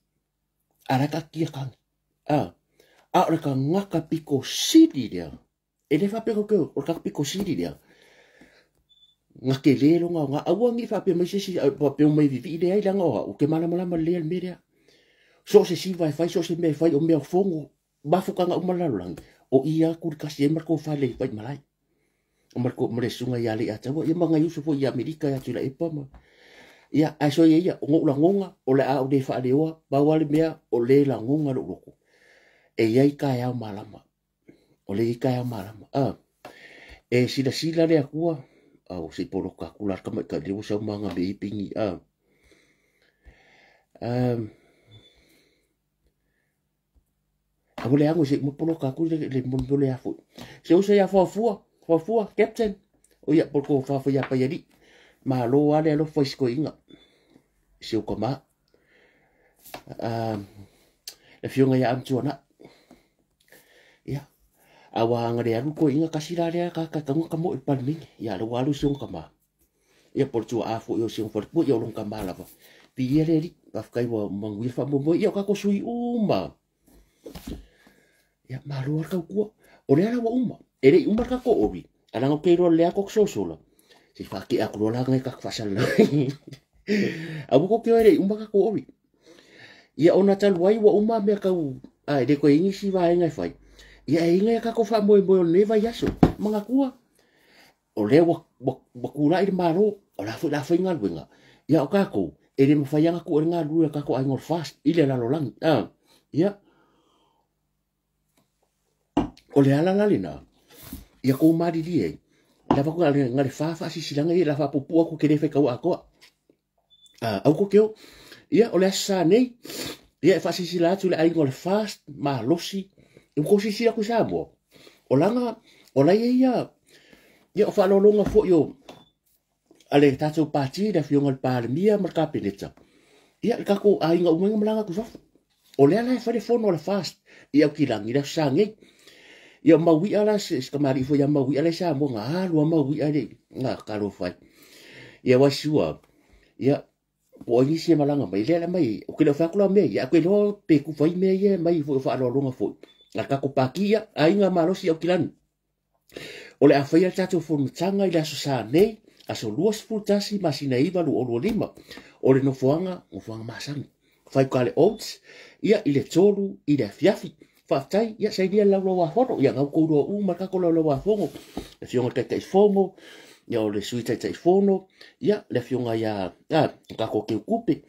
Speaker 1: araka kia kan araka ngaka piko siri dia ele fa peko ke o ka piko siri dia ngake lelo nga awangi fa pe mai sisi pa pe mai vivi ide ai langa o ke mala le media so se si vai fai so se me fai o me fongo ba fuka nga umala lang o ia ku ka se marko fa le pai malai o marko mre sunga ya le ata o ia manga yusu fo ia amerika ya tula ipama ia aso ia ngo la ngonga o le a o de fa le o ba wale mea o le la ngonga lo loko e ia ka ya malama o le ka ya malama e sila le akua au si polo ka kula ka mai ka le so manga be pingi a le ango se mo polo ka kula le mo le afu se o se ya fo captain o ia polo fa ya pa ya di ma lo ale lo fo isko inga se o koma le fionga ya amtuana ya awa ngare anu ko inga kasira le ka mo palming ya lo walu se o koma ya por tu afo yo se o for po yo lo kama la pi ele ri pa kai wo mangwi fa mo yo ka ko sui uma ya ma lo ka ko o le ala wo uma ele uma ka ko obi ala ngo ke ro le ko so solo si fa ki aku la ngai ka fasal abu ko ke ele uma ka ko obi ia ona tal wai wa uma me ka u ai de ko ingi si va ngai fai ia inga ka ko fa mo ne va yaso manga kua o le wa kula i maro o la fa ngal winga ia o ka ko ele mo fa yanga ko nga lu ka ko ai ngor fast ile la lo lang ia o le ala lina ia ko mari die la fa ko ngale fa si silanga ia la fa pupu ko ke fe ka wa ko au ko ke ia o le sa nei ia fa si sila tu le ai ngol fast ma losi e ko si sila ku sa mo o langa o la ia o fa lo longa fo yo ale tatu pati da fionga pa mia marka peneta ia ka ko ai nga umenga malanga ku fa o le ala fa le fono le fast ia ki lang ida sa ngai ia mawi ala se kamari fo ia mawi ala sa mo nga lo mawi ale nga ka lo fa ia wasua ia po ni se malanga mai le mai o ke lo fa kula me ya ko lo pe ku fai me ye mai fo fa lo longa fo la ka ko pakia ai nga malo si o kilan o le afai tatu fo mtanga ila so sa nei aso luas fu tasi masina iva lu o lima o le nofoanga masangi fai kale oats ia i le tolu i le afiafi fa'afetai ia sainia laulau afono ia ngau kouro makako laulau afongo le fionga taitaifono ia o le sui taitaifono ia le fionga ia kako keukupe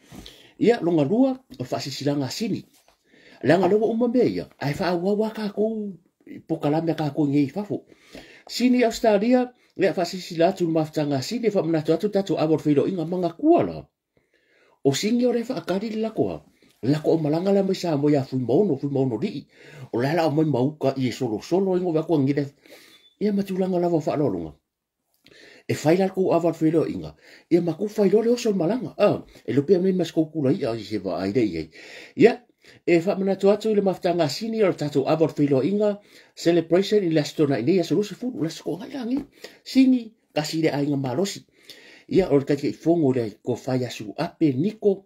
Speaker 1: ia longa lua o fa'asisilanga asini langa loa uma mea ia ai fa'auaua kako pokalame kako ngei fafo sini Australia le fa'asisila atu mafutanga asini fa'amanatu atu tatu awor feilo'inga magakua la o singi o le whaakari lakoa. Lako o malanga la mai sa mo ya fui maono rii. O lala o mai mauka i e solo ingo wakua ngile. Ia matulanga lava whaalolunga. E whaila ko awar whilo inga. Ia maku whailo le oso malanga. E lupea mei mas koukula ia i se wa aire iei. Ia, e whamanatu atu i le maftanga sini o tatu awar whilo inga. Celebration i lastona i nea saluse furu. Lasko ngai langi. Sini kasire a inga malosi. Ia o kai fongo le ko fai asu ape niko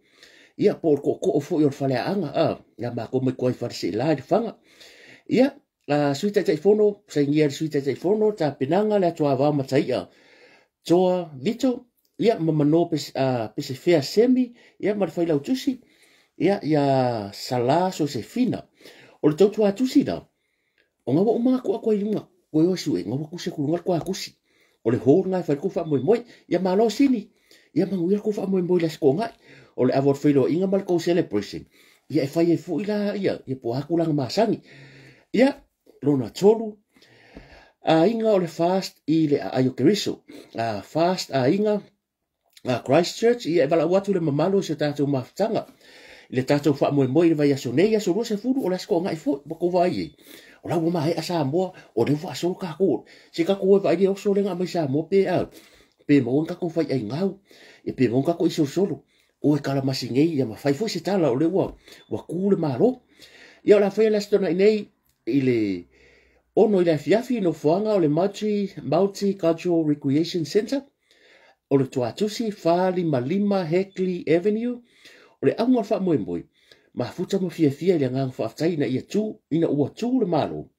Speaker 1: ia por ko fo yo fale anga ia ma ko me ko fai se la fanga ia suita telefono sai ngia suita telefono ta pinanga le toa va matai toa vito ia mamano pese fea semi ia ma fai la utusi ia sala so se fina o le totua tusi da o nga wa ma ko ilunga ko yo su nga ko se ku nga ko akusi o le hor ngai fai ku fa moi ia malo sini ia manguia ku fa moi la sko ngai o le avor filo inga mal ko celebration ia e fai e fu ila ia e po akulang masangi ia lona tolu inga o le fast i le ayokeriso fast inga Christchurch ia e bala watu le mamalo se tatu maftanga le tatu fa moi le vai asonei aso se furu o la sko ngai fu ko vai o la ma ai asa mo o le fa so ka ko se ka ko vai o so le nga mai sa mo pe mo ka ko fai ai ngau e pe mo ka ko iso solo o e kala masingei ia ma fai fu se tala o le wa kule malo ia la fai la stona nei ile ono ile fiafi no fuanga o le Multicultural Recreation Center o le tuatusi fali malima Heckley Avenue o le anga fa moi ma futa mo fia le ngang fa tai na ia tu ina ua tu le malo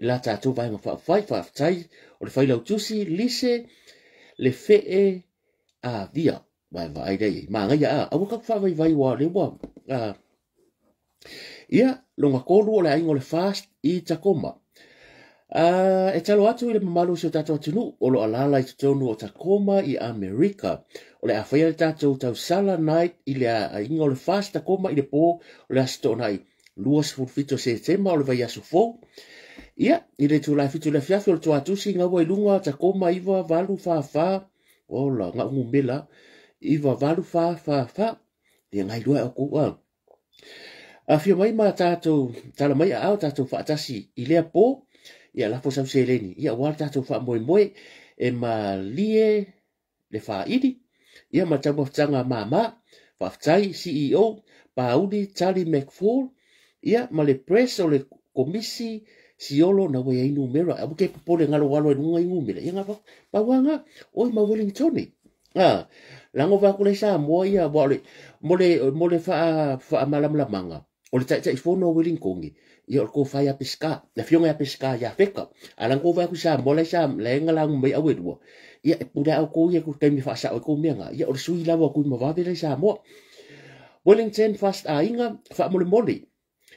Speaker 1: la tatu vai nga fa tai o le fai la tusi lise le fe via vai dei ma nga ia au ka fa vai wa le wa ia longa kolu o le aingo le fast i Tacoma e talo atu i le mamalu se tatu atunu o lo alala i tonu o Tacoma i Amerika o le awhaia le tatu tau sala night i le aingo le fast Tacoma i le po o le asto nai luas fulfito se tema o le vai asu fo ia i le tulai fitu le fiafi o le tuatusi nga wa ilunga Tacoma iwa valu fa o la nga umela iwa valu fa ia ngai lua o kua afia mai ma tatu tala mai au tatu fa atasi i le po ia la fosa seleni ia wa tatu fa moi e ma lie le fa idi ia ma tamo tanga mama fa tai CEO Pauli Charlie McFall ia ma le press o le komisi siolo na we inu mera abu ke pole ngalo walo ngai ngumela ia ngapa pa wanga o ma Wellington lango va kule sa mo ia mole fa malam manga o le tai fono Wellington ia ko fa ya pesca la fionga ya pesca ya feka alang ko va ku sa mole sa le ngalang mai awe do ia puda ko ia ku temi fa sa ko menga ia o sui la ko mo va vele sa mo Wellington fast inga fa mole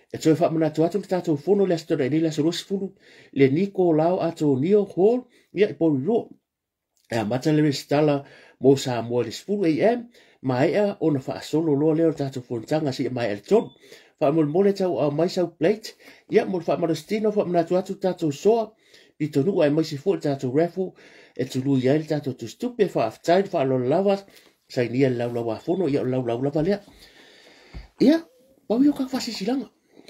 Speaker 1: e toi fa mana tu atu tatu fono le storia ni la solos fulu le Nico Lau ato Neo Hall ia po ro e mata le stala mo sa mo le fulu am mai ona fa solo lo le tatu fontanga si mai el ton fa mole tau mai sa plate ia mo fa marostino fa mana tu atu tatu so pito nu ai mai si fu tatu raffle e tu lu ia tatu tu stupe fa aftai fa lo lava sai ni el lawa fono ia lawa le ia pa yo ka fa si silanga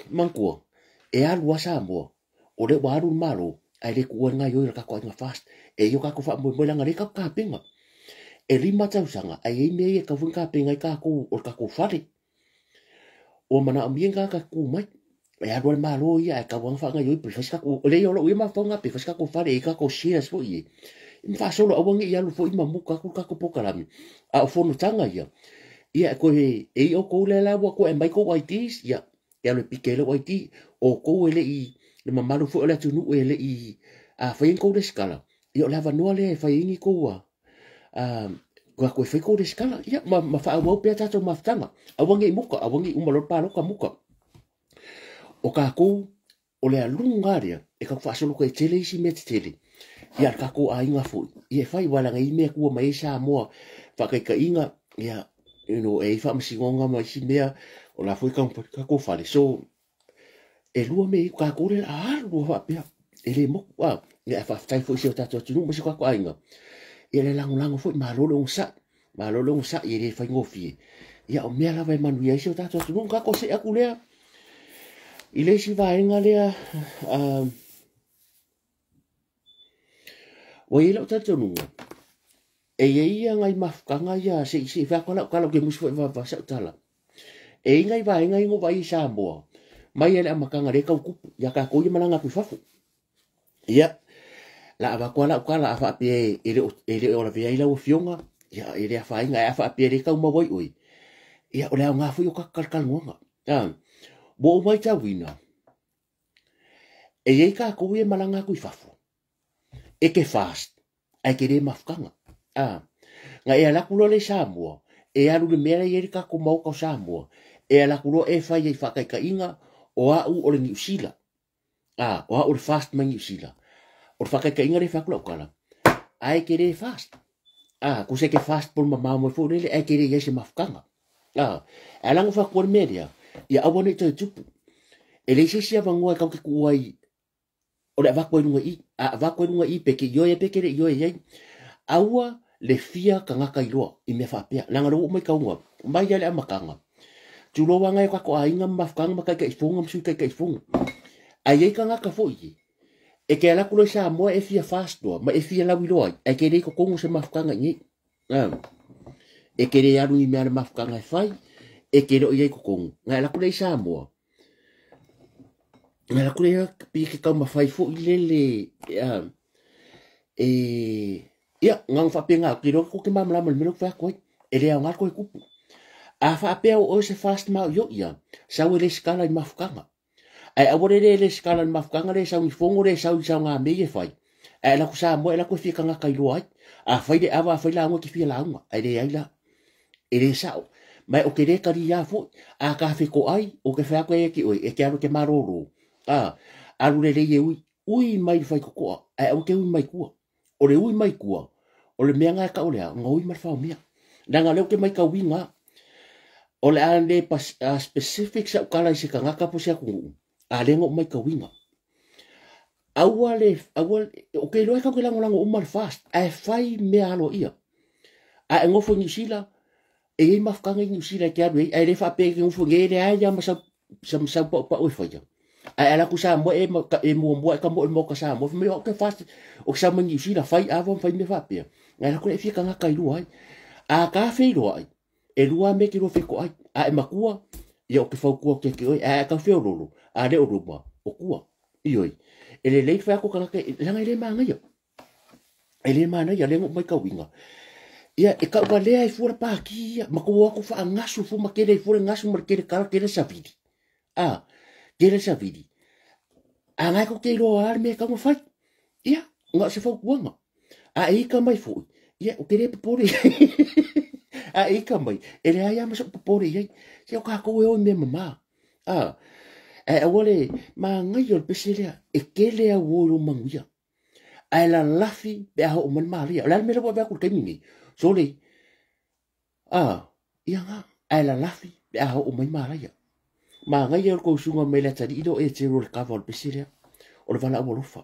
Speaker 1: mangkua e alu asa mo o le waru malo ai le kuwa nga yo ka ko nga fast e yo ka ko fa mo langa le ka pinga e lima tau sanga ai e me ka fun ka pinga ka ko o ka ko fare o mana amienga ka ku mai e alu malo ia ka wan fa nga yo pe fa ko le yo lo ma fa nga pe fa ko fare e ka ko share so ye in fa solo awangi ia lu fo ima mu ka ko pokalami a fo no tanga ia ko e o ko le la ko e mai ko whiteys ia ya le pikele waiti o ko ele i le mamalu fo le tunu ele i a fain ko le skala yo la va no le fain ko koe whai kore skala, ia, ma wha awau pia tato maftanga, awangi muka, awangi umalor paroka muka. O kako, o lea lungaria, e ka whaasolo koe tele isi me te tele. Ia kako a inga fui, ia whai walanga i mea kua mai sa moa, whakai ka inga, ia, e wha masingonga mai si mea, o la fui kako whale, so, e lua me i kako rea, lua wha pia, e le moku, ia whaftai fui seo tato atunu, masi kako a inga. Ia le lango fui, malolo un sa, ia le whai ngofie. Ia o mea lawa e manu ia seo tato atunu, kako se aku lea, i le si vaenga lea, o i lau tato nunga. E ia ngai mafukanga ia se whakala kala ke musu wa sa tala. E ngai vaenga ingo vai sa moa. Mai ele amakanga le kau kupu, ia ka koia malanga pi fafu. Ia, la abakwala afa pe ele ora vea ila o fionga, ia ele a fainga afa pe le kau mawai oi. Ia o lea ngafu yo kakal ngonga. Bo mai ta wina. E ei ka koia malanga kui fafu. E ke fast, ai ke le mafukanga. Nga e ala kulo le Samoa, e alu le mera i erika ko mau kau Samoa, e ala kulo e whai e whakai ka inga o au o le New Zealand. O au le fast mai New Zealand. O le whakai ka inga le whakula ukala. Ai ke le fast. Ko se ke fast por mamau mo fu lele, ai ke le yese mafukanga. Ala ngu whakua le meria, ia awane toi tupu. E le se sia vangoa kau ke kuai, o le avakua inunga i peke, yoe peke le yoe yei. Aua le fia ka ngaka iloa i me whapea. Langa roo mai kaunga. Mai ale amakanga. Tulo wanga e kako a inga mafukanga makai ka ifunga msui kai ka ifunga. Ai ei ka ngaka fo i. E ke ala kulo sa moa e fia fast doa. Ma e fia lau iloa. E ke rei ko kongo se mafukanga ngi. E ke rei aru i mea le mafukanga e whai. E ke rei ei ko kongo. Nga ala kulo sa moa. Nga ala kulo pi ke kau mawhai fo i lele. Ia, ngang whapea kiro ko ke mamala milo wha koe, e rea ngar koe kupu. A whapea o se fast mau yo ia, sau e le skala i mafukanga. Ai awore le skala i mafukanga le sau i fongo le sau i sau ngā mei e whai. Ai la ku sa mo, la ku whika ngaka i loa ai. A whai le awa, a whai la ango ki whia la unga. Ai le aila, e le sau. Mai o ke re kari ia fo, a ka whiko ai, o ke whea koe e ki oi, e ke aro ke maroro. Aru le rei e ui mai whai kokoa, ai au ke ui mai kua. O le ui mai kua, o le mea ngai ka o lea, ngā ui marwhao mea. Nanga leo ke mai ka ui ngā. O le ane specific sa ukala isi ka ngaka po siya kungu. A le ngā mai ka ui ngā. Aua o ke loe ka ke lango umar fast, a e whai mea alo ia. A e ngofo New Zealand, e ei mafukanga i New Zealand ke anu, a e le whape ke ngofo nge le aia masau pa oi whaia. Ai ala ku sa mo e mo ka mo mo ka sa mo me o ke fast o sa mo ni sila fai avon fai me fa pe ai la ku e fika nga kai lu ai a ka fe lu ai e lu a me ki ro fe ko ai a e makua ia o ke fa ku ke oi a ka fe lo a le o ruma o ku i oi e le fa ko ka ke la ngai le ma ngai e le ma na ia le mo ka winga ia e ka va le ai fura pa ki ma ko fa ngasu fu ma ke le fura ngasu ma ke le ka ke le sapidi Kere sa vidi. A ngai ko ke roa ar me ka mo fai. Ia, nga se fau kuanga. A e ka mai fui. Ia, o kere papore. A e ka mai. E le aia masa papore iai. Se o ka koe o me mama. E awale, ma ngai o pese lea. E ke lea uoro manguia. A la lafi be a ho man maria. La me la wa ku ke mingi. So le. Ia nga. A la lafi be a ho man maria. Ma ngai o ko sunga me la tari ido e te ro ka vol pesile o le vala o lofa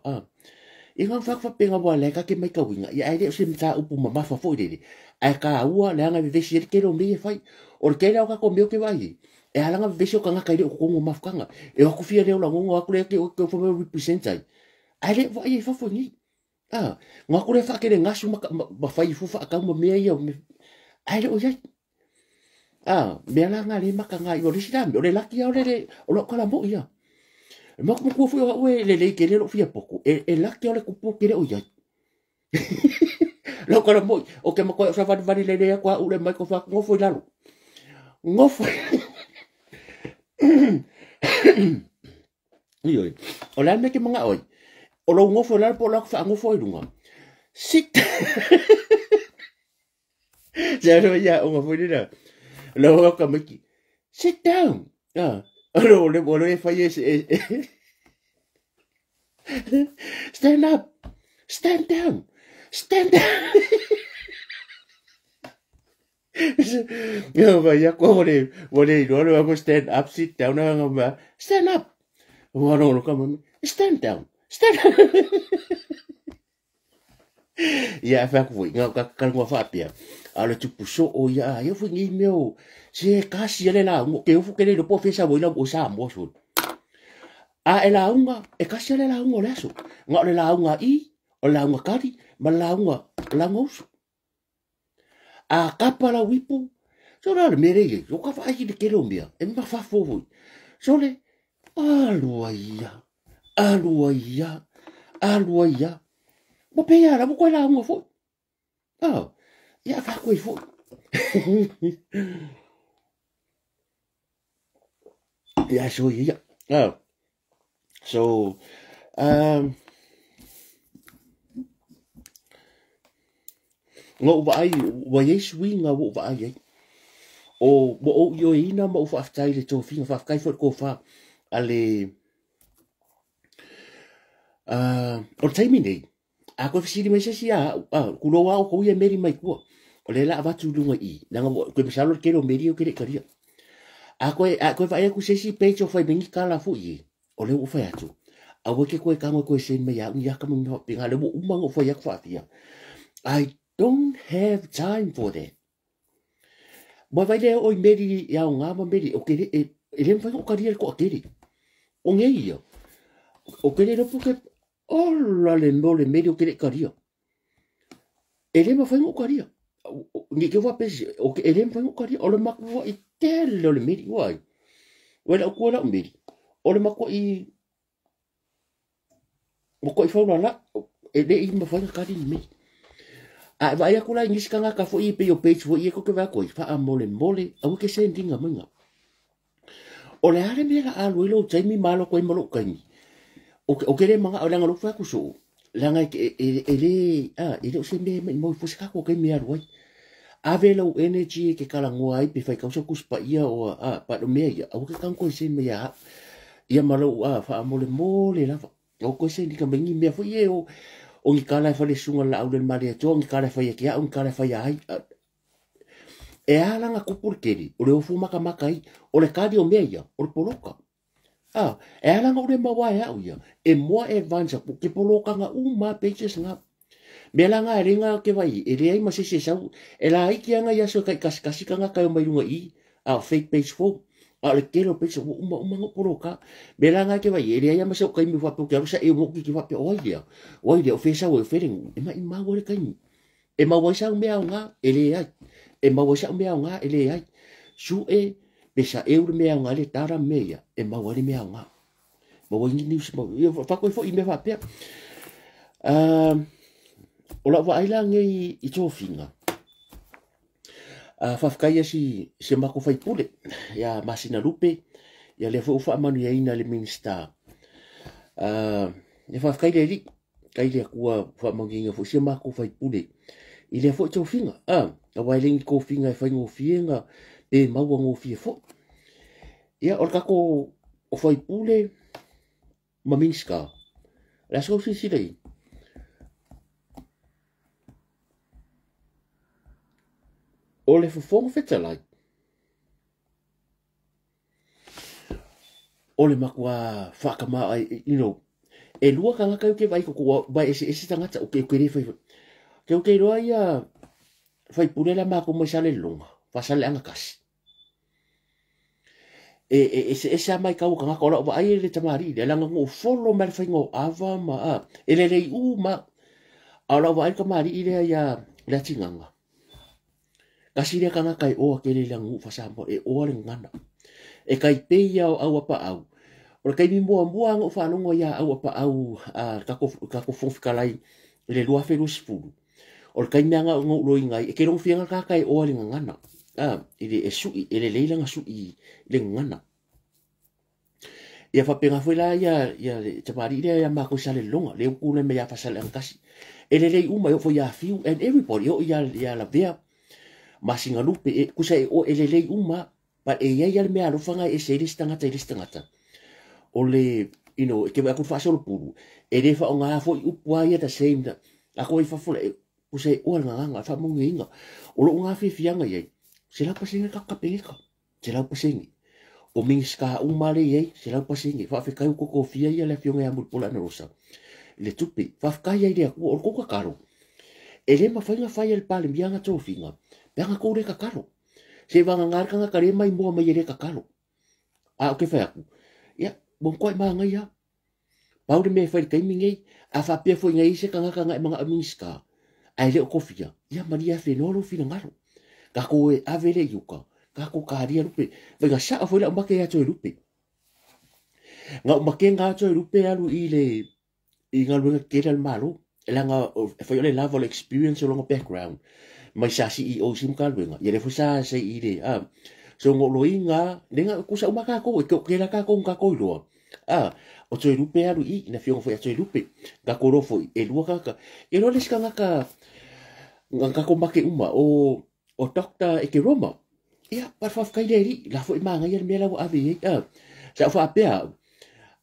Speaker 1: i nga fa penga wa le ka ke mai ka winga ia ai se mta upu mama fa fo ile ai ka ua le nga ve se ke ro me fai o ke le ka ko me ke vai e ala nga ve se ka nga ka ile ko ngo mafkanga e ko fia le la ngo aku le ke ko fo represent ai le vai fa fo ni nga ko le fa ke le nga su ma fai fu fa ka mo me ia ai le o ya mea nga le maka nga i o resi dami, o le laki au le o lo kala mo ia. E maka mo kua fui o le ke le lo fia poko, e laki au le kupu ke le o iai. Lo kala mo, o ke mako e sa vani le lea kua ule mai ko whaka ngofo i lalo. Ngofo. Ioi, o le ane ke mga oi, o lo ngofo i lalo po lo whaka ngofo i lunga. Sit. Jangan ya orang pun dia. Lalu aku maki. Sit down. Lalu boleh fire stand up. Stand down. Stand down. Ya banyak kau boleh dulu aku stand up, sit down apa. Stand up. Orang kamu stand down. Stand down. Ya fa ku nga ka ngwa fa pia ala tu puso o ya fu ngi meu se kasi ele la ngo ke fu ke le po fesa bo ila o sa mo su a ela unga e kasi ele la ngo leso nga le la unga I o la unga kari ma la unga la ngos a kapa la wipu so la mere ye so ka fa ai de kelomia e ma fa fo so le aluia mo pe ya la mo ko la unga fo ya fa ko fo ya so ya so ngo vai wa yesu nga wo vai o mo yo ina mo fa tai le to fin fa kai fo ko fa ale o taimi nei a ko fisi me se sia ku lo wa ko ye meri mai ko o le la va tu lunga I nanga ko me salo ke lo meri o ke karia a ko va ku se si pe cho fa bingi kala fu I o le u fa ya tu a wo ke ko ka mo ko se me ya ka mo pinga le mo umang o fa ya fa tia I don't have time for that. Mo vai le o meri ya nga ma meri o ke ele fa ko karia ko ke o nge o ke le po ke Ola le no le medio que le caria. Ele ma fa ngo caria. Ni ke wa pesi o ke ele fa ngo caria o le makwa I tele le medio wai. Wala ko la meri. O le makwa I mo ko I fa la ele I ma fa nga caria ni. A va ya kula ngis kanga ka fo I pe o page fo I ko ke va ko fa a mole a ke sendinga manga. O le ale mera a lo taimi malo ko I malo kani. O ke le manga o langa lo fa ku so langa ele o se me mo fo ska ko ke me aroi ave lo energy ke kala ngoi pe fai ka so ku spa ia o pa do me ia o ke kan ko se me ia malo fa mo le la o ko se ni ka bengi me fo ie o ngi kala fa le sunga la o le mari to ngi kala fa ia ke o ngi kala fa ia e ala nga ku purkeri o le o fu maka I o le kadi o me ia o le poloka e ala nga ure mawa e au ia. E moa e advance po ke poloka nga uma pages nga. Me ala nga ere nga ke vai, ere ai masese sau, e la ai kia nga yaso kai kasi ka nga kai mai runga I, fake page fo, le kero page fo, uma nga poloka. Me ala nga ke vai, ere ai masau kai mi wapo ke arusa e moki ki wape oia o fesa o e fering, e ma ima wale kai ni. E ma waisa o mea o nga, ele ai. E ma waisa o mea o nga, ele ai. Su e, pesa eure mea nga le tara mea e mawari mea nga mawari news fa ko fo I me fa pe o la va ila ngai I tofinga fa fkaya si se mako fai pule ya masina lupe ya le fo fa manu ya ina le minister ya fa fkaya li kai le ku fa manginga fo se mako fai pule ile fo tofinga wa ile ko finga fa ngo fienga e maua ngo fie fo ia o kako o fai pule maminska la so si dei o le fo fetalai o le makwa fakama e lua kanga kai ke vai ko vai ese tangata o ke le fai ke roa ia fai pule la mako mo sale longa fa sale anga kasi ese mai kau kanga ko la ai le tamari le langa ngo follow mal fai ngo ava ma ele le uma ala vai kamari ile ya la tinganga kasi le kanga kai o ke le langu fa sampo e o le ngana e kai pe ya au apa au o kai mi mo ngo fa no ya au apa au ka ko fofika lai le lua fe lu sfu o kai nanga ngo lo ingai e ke ro fianga ka kai o le ngana ile ele leila nga sui le ngana ia fa penga foi la ia tamari ia ma ko sale longa le ku le me ia fa sale angkasi ele le uma yo foi a fiu and everybody yo ia la vea masinga lupe e kusa e o elelei uma pa e ia ia me alofanga e se listangata ole ke ba ku fa solo puru e le fa nga fo upua ia ta same da ako i fa fo kusa e o nga fa mo nginga o lo nga fi fianga ye se la pasinga ka kapelika se la pasinga o minska umale ye se la pasinga fa fe kai ko fia ia le fionga ya mulpula na rosa le tupi fa kai ia dia ko ko karo e le mafainga fai el pale mianga tofinga peanga ko re ka karo se vanga ngarka nga kare mai mo mai re ka karo a o ke fa aku ya bon ko ma nga ya pau de me fai kai mingi a fa pe fo ngai se kanga kanga mga minska ai le ko fia ya maria fe no lo fina ngaro ka ko e avele yuka ka ko ka ria rupe venga sa fo le mbake ya to rupe nga mbake nga to rupe alu ile i nga lu ke dal malo elanga fai le level experience along a background mai sa CEO sim ka lu nga ye le fo sa se ile so ngo lo inga lenga ku sa umaka ko ke la ka ko lo o to rupe alu i na fio fo ya to rupe ka ko ro fo e lu ka e lo le ska nga ka ko make uma o doctor e ke roma ia par fa kai deri la fo manga ia me la o ave sa fa apea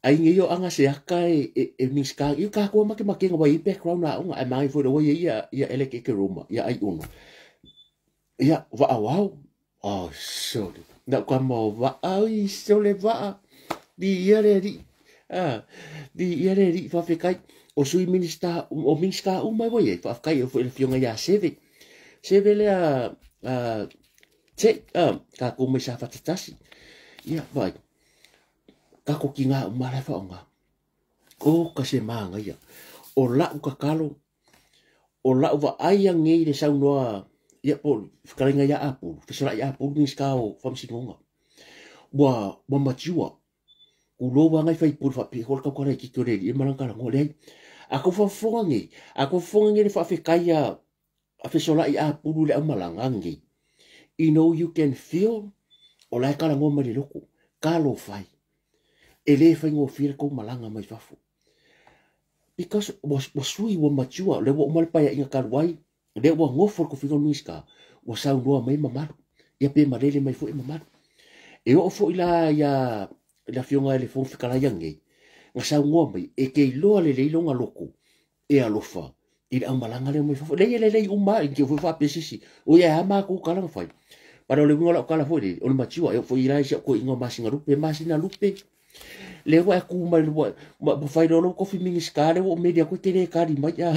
Speaker 1: ai ngi yo anga se akai e miska i ka ko make nga wai background na unga ai mai fo do ia ele ke roma ia ai uno ia wa wow oh so na kwa mo va ai so le va di ia le di ia le fa fe kai o sui minista o miska mai voi fa kai o fionga ya seve le che ka ko me sa fatatasi ia vai ka ko kinga mara fa nga o ka se manga ia o la ka kalo o la va ai ngi le sa noa ia po kalinga ya apu fisra ya apu ni skao fam sinonga wa matua u lo wa ngai fai por fa pi hol ka ko re ki kore i malanga ngole ako fa fonga le fa fe kaya a fisola i apu le malanga ngi you can feel o lai kala ngoma le loko kalo fai ele fai ngo feel ko malanga mai fafu because was sui wa matua le wa mal pa ya inga kalwai le wa ngofo ko figo miska wa sa ndo mai mamaru ya pe malele mai fo mamaru e o fo ila ya la fionga le fo fikala yange nga sa ngoma e ke lo le longa loko e alofa il ambalanga le mai fo le uma ke fo fa pesisi o ya ma ko kala fai para le ngola kala fo le o matua e fo ila ko inga masinga lupe le wa ku mai wa fai lo ko fi mingi skale o media ko tele kari mai ya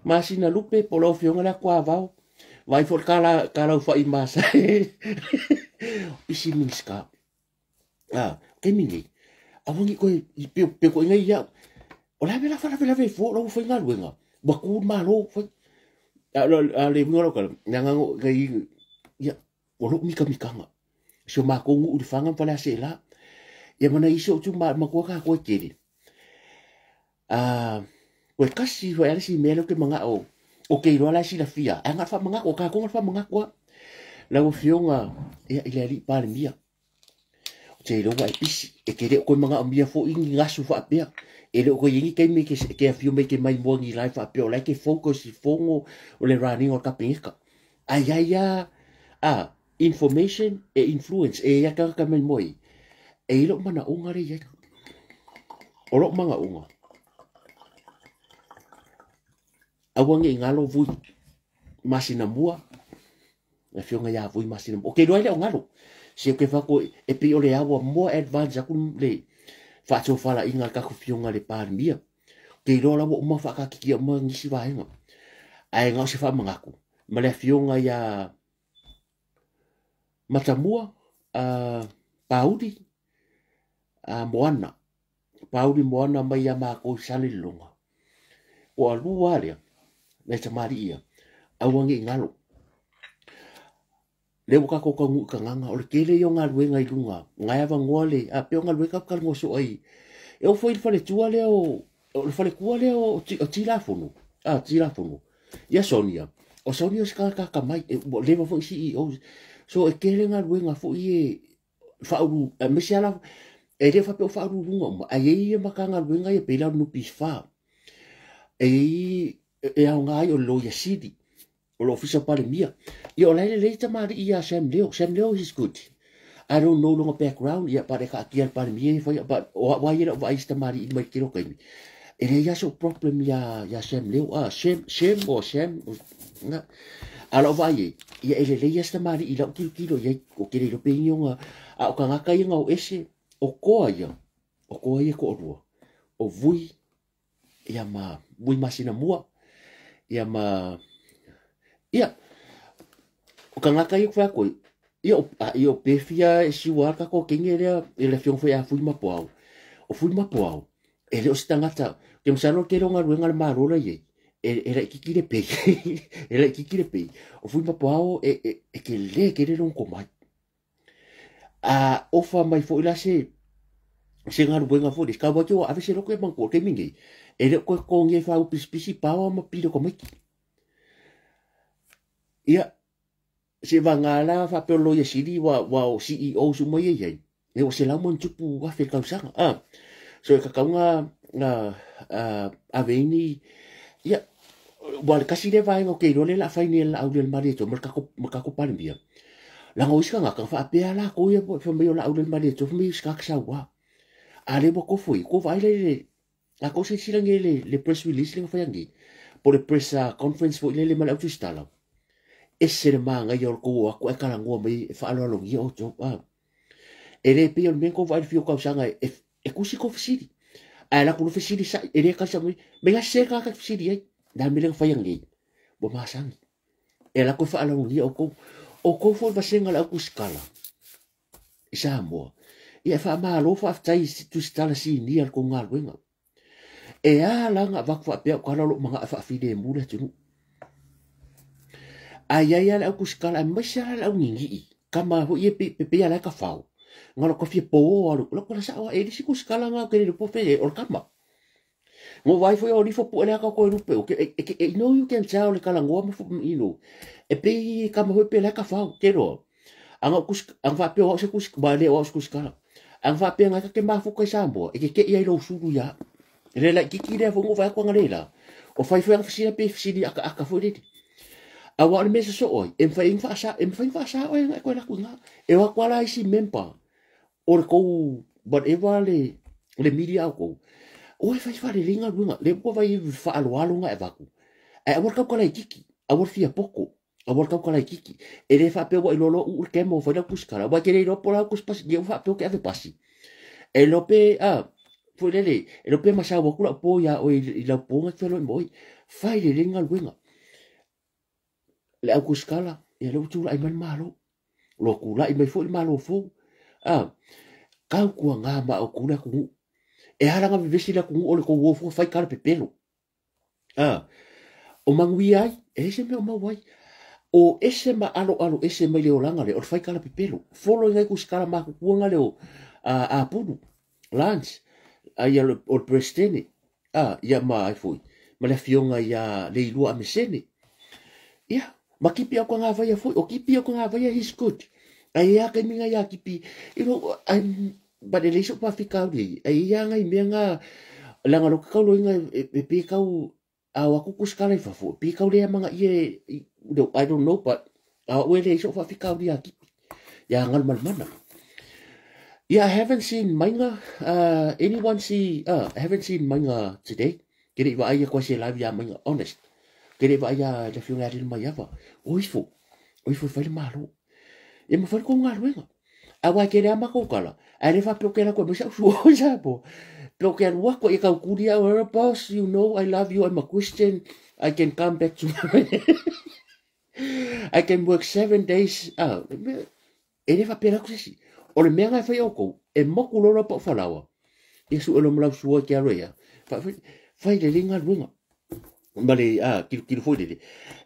Speaker 1: masina lupe polo fionga la kwa vao vai for kala fai masa isi mingi ska ke mingi awangi ko pe ko ngai ya o la vela fo lo fai ngaluenga ba ku malo fai le ngolo kala ngango ngai ya o lo mikanga so ma ko ngu fanga pala se la ya mana iso tu ma ko ka ko kiri ko kasi ho ala si melo ke manga o ke ro ala si la fia anga fa manga ko ka ko fa manga ko la o fionga ya ile ri pa mia te ro wa pisi e ke ko manga mia fo ingi ngasu fa pe e lo ko yingi ke me ke fio me ke mai mo ngi life fa pe o la ke focus si fongo o le running o ka pinka ai information e influence e ya ka men moi e lo mana unga re ya o lo manga unga awangi ngalo vui masina mua na fionga ya vui masina o ke lo ile ngalo se ke fa ko e pe o le awa mo advance ku le fa so fala inga ka ku fionga le par mia ke lo la mo ma fa ka ki mo ngisi va nga ai nga se fa manga ku ma le fionga ya matamua paudi moana mai ya ma ko sale longa o alu wale na ta maria awangi ngalo le buka ko ngu ka nganga o ke le yo ngalu ngai lunga ngai ava ngole a pe ngalu ka mo so ai e o foi fale tua le o fale ku le o tilafono ya sonia o sonia ska ka mai le vo CEO so e ke le ngalu nga fo i fa u me siala e le fa pe fa u lunga ai e makanga lu ngai pe la no pisfa e a ngai o lo ya sidi o lo ofisa pale mia ia o laile le tamari ia Sam Leo is good. I don't know long background ia pare ka kia pale mia foi but wa ia wa is tamari i mai kiro kai ele ia so problem ya Sam Leo Sam na alo vai ia ele le ia tamari i lo kilo ia o kire lo penionga a o kanga kai nga o ese o koa ia ko ro o vui ia ma vui masina mua ia ma ia o kanga kai kwa ko ia o pefia e si wa ka ko kinge ele fiong foi a fui ma poau o fui ma poau ele o stangata ke msano ke ronga ruenga ma rola ye ele kikire pe ele kikire pe o fui ma poau e ke le ke ron ko mai a ofa mai foi la se ngar ruenga foi ka bo jo ave se lo ko man ko ke mingi ele ko nge fa u pisi pawa ma pilo ko mai ia se vangala fa pelo ye siri wa o CEO su mo ye e o se la mon tupu wa fe kausanga so ka kaunga na aveni ia wal kasi le vai o ke role la fa ni la au del marito marka ko palmbia la ngoiska nga ka fa pe ala ko ye fa me la au del marito mi ska ka wa ale bo ko foi ko vai le la cosa si le press release le fa yangi por le press conference fo le mal au stala ese manga yo ko ko kala ngo mai fa lo lo yo to ele pe yo men ko vai fio ka sanga e kusi ko fisiri ala ko fisiri sa ele ka sa me ga se ka fisiri ai da me le fa yangi bo ma sang ela ko fa lo yo ko fo va senga la ku skala isa mo ia fa ma lo fa tai tu stala si ni al ko ngal wenga e ala nga va fa pe ko lo manga fa fide mu le tu ai ala ku skala ma sha la ngi kama ho ye pe ala ka fa ngalo ko fi po lo ko sa wa e si ku skala nga ke le po fe o kama mo vai foi o rifo po ala ka ko rupe o ke no you can tell le kala ngo mo ino e pe kama ho pe ala ka fa ke ro anga ku ang fa pe o se ku ba le o ku skala ang fa pe nga ke ma fu ko sambo e ke ia lo suru ya le la ki le fo ngo va ko ngala o fai foi ang fisi pe fisi aka fo de awal mesa so oi em fa sa oi ko la kunga e wa kwala isi mempa or ko whatever le media ko o fa le linga lunga le ko vai fa alu nga e vaku e awal ka kwala kiki awal fia poko awal ka kwala kiki e le fa pe wa lolo u ke mo fa da kuskara wa ke le ro pola kus pas ye fa pe ke ave pasi e lo pe foi le e lo pe masa wa kula po ya o i la po nga felo moi fa le linga lunga le au kuskala e lo tu ai man malo lo kula i mai fo malo fo kau kua ngā ma o kula kungu e haranga vivesi la kungu o le kou wofu fai kara pepelo o mangui ai e ese me o mawai o ese ma alo ese mai le olanga le o fai kara pepelo folo ngai kuskala ma kuanga le o a punu lunch ia o prestene ia ma ai foi ma le fionga ia le ilua a mesene ia ma kipi ako ngā vai a foi o kipi ako ngā vai a he's good ai ia kai minga ia kipi but le so pa fika ri ai ia ngai menga langa lo ka lo ngai pe kau a wa ku kuskala fa fo pe kau le manga ie I don't know but we le so fa fika ri a kipi ya ngal mal mana yeah I haven't seen manga anyone see I haven't seen manga today kiri wa ai ko se live ya manga honest kiri va ya le fiunga ri mai ava oifo fa le malo e mo fa ko ngal awa ke rea mako kala are fa plo kera ko me sa su ja po plo ke wa ko e ka kuria or boss you know I love you I'm a Christian I can come back to I can work 7 days e fa pera ko si o le menga fa yoko e mo ku lo po fa lawa e su lo mla su ke aro ya fa le linga lunga male kilo foi de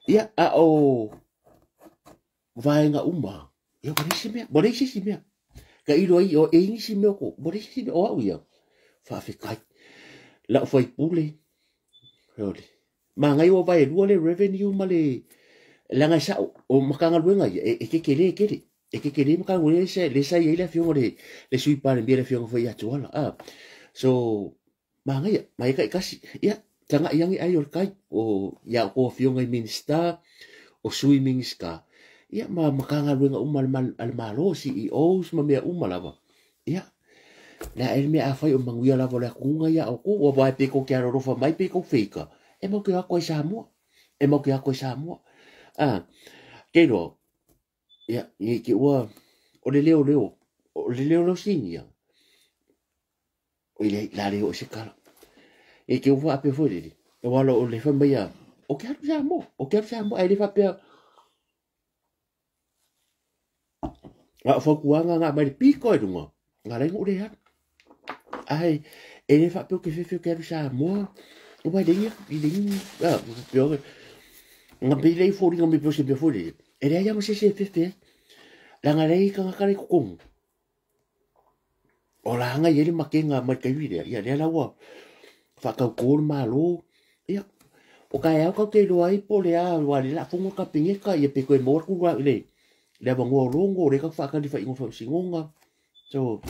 Speaker 1: ya o vai nga uma yo bore si me ka ilo ai o e si me ko bore si o au ya fa fe kai la foi pule role ma ngai o vai le revenue male la nga sa o makanga luenga e ke kele maka ngule se le sa ile fiongo le sui pa le bia fiongo foi atu ala so ma ngai mai kai kasi ya tanga yang ai or kai o ya ko fiongo minister o swimming ska ia makanga luenga al malo CEOs ma mea lava ia na el me afai o manguia lava le kunga ia o ko vai pe ko kia rofa mai pe ko fika e mo kia ko Samoa kero ia ni ki wa o le leo sinia o ile la leo se kala e ki wa pe fo le e wala o le fa mai o kia Samoa ai le fa pe fo kuanga nga mai piko e dunga nga le ngure ha ai e le fa pe ke fe kia Samoa o vai dinga pio nga pe le fo dinga me pe se pe fo le e le ya mo se fe la nga le ka nga kare kokong o la nga yele makenga mai kai vile ya le la wa fa ka ko malo ya o ka ya ka ke lo ai po le a wa le la fungo ka pingeka ye pe ko mo ku wa le ba ngo longo le ka fa ka di fa ingo fa singonga so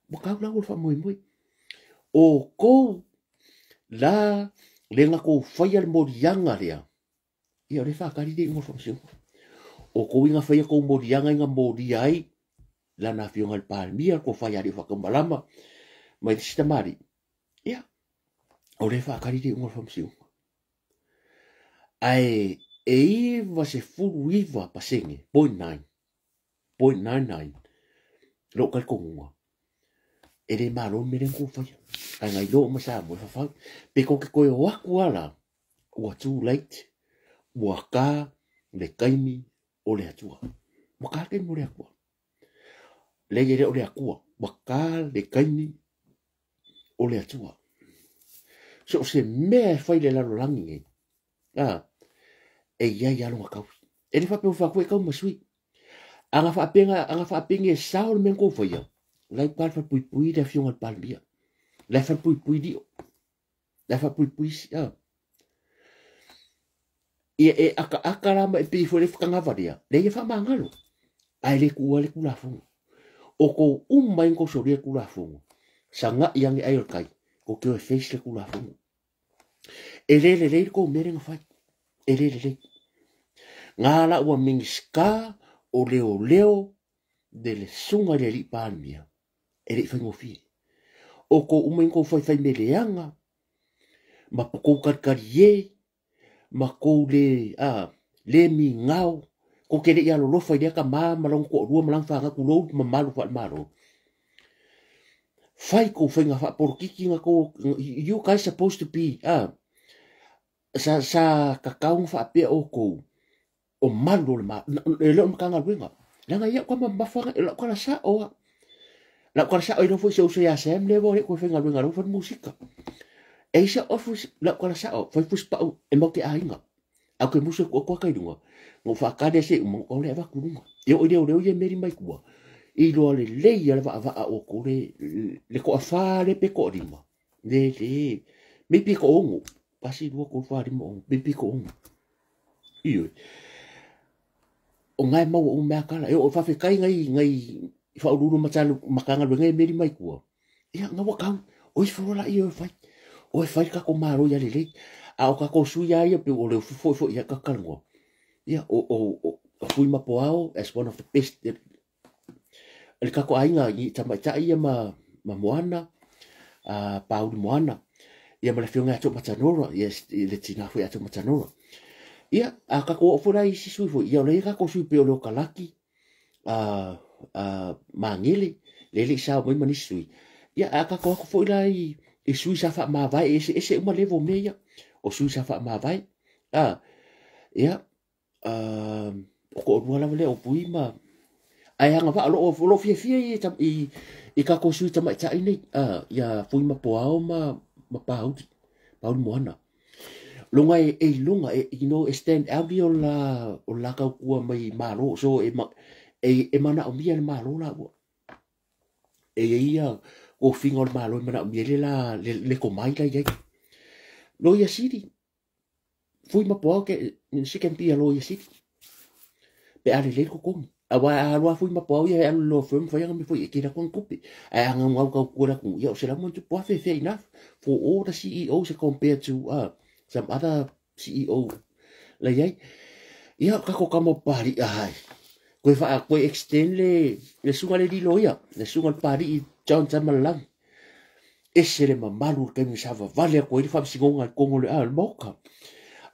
Speaker 1: mo ka la fa moi o ko la le nga ko fa ya mo yanga le ya le fa ka di ingo fa singonga o ko inga fa ya ko mo yanga nga mo di ai la na fionga al palmia ko fa ya di fa ka malama mai sta mari ya o le fa ka di ingo fa singonga ai e va se full viva pasenge 0.99 lo kal konga e le malo me len ko fa ai ngai lo ma sa mo fa pe ko ke ko wa kuala wa too late wa ka le kaimi o le atua mo ka ke mo le akua le ye o le akua wa ka le kaimi o le atua so se me fa le la langi e ia lo ka e le fa pe fa ko ka mo sui anga fa penga sao le men ko fa ia lai pa fa pui de fiong al palmia lai fa pui di lai fa pui e aka la ma pe fo le fa nga varia le fa mangalo ai le ku la fu o ko mai ko so le ku la fu sanga yang ai kai ko ke face le ku la fu e le ko mere nga fa e le ngala wa mingska o leo de le sunga le li palmia e le fango fi o ko umen ko fai me leanga ma ko karkarie ma ko le mi ngau ko ke le ya lo fai de ka ma long ko ru ma lang fa ku lo ma malu fa maro fai ko fai nga fa por kiki nga ko you guys supposed to be sa kakao fa pe o ko o malu ma le mo kanga winga la nga ya ko ma fa la ko la sa o la ko sa o no foi so ya sem le bo ko fenga winga ro fa musika e sa o fu la ko sa o foi fu pa e mo ke ainga a ko musika ko kai dunga mo fa ka de se mo o le va ku dunga yo o le ye meri mai ku i lo le ya va o ko le ko fa le pe ko rima le me pi ko ongo pasi do ko fa rima me pi ko ongo iyo o ngai mau o mea kala e o fa fe kai ngai fa uru matalu makanga ngai meri mai ku ia nga wa kam o is fo la ia fai ka ko maro ya le a o ka ko su ya ia pe o le fo ia ka kalmo ia o fui ma poao as one of the best el ka ko ainga i tama ia ma moana Paul moana ia ma le fionga to matanora yes le tina fu to matanora ia a ka ko fora i si sui fo ia le ka ko sui pe o kalaki mangele le sa mo mani sui ia a ka ko fo i sui sa fa ma vai ese uma levo meia o sui sa fa ma vai ia ko wala le o pui ma ai hanga fa lo fie i ka ko sui tama cha ini ia pui ma poao ma pau moana lunga lunga stand out o la ka ku mai malo so e mana o mia malo la ia o fingo malo mana o mia le ko mai la ia lo ia siri fui ma po ke si kan pia lo ia siri pe ale le ko kom awa lo fui ma po ia lo fum fa yang mi fui ki la kon kupi a nga ngau ka ku la ku ia se la mo tu po fe enough for all the CEOs compared to some other CEO la yai ia kako kamo pari ai koe fa koe extend le sunga le dilo ia le sunga le pari i John Tamalang ese le mamalu ke mi sava vale koe le fa singonga kongo le al moka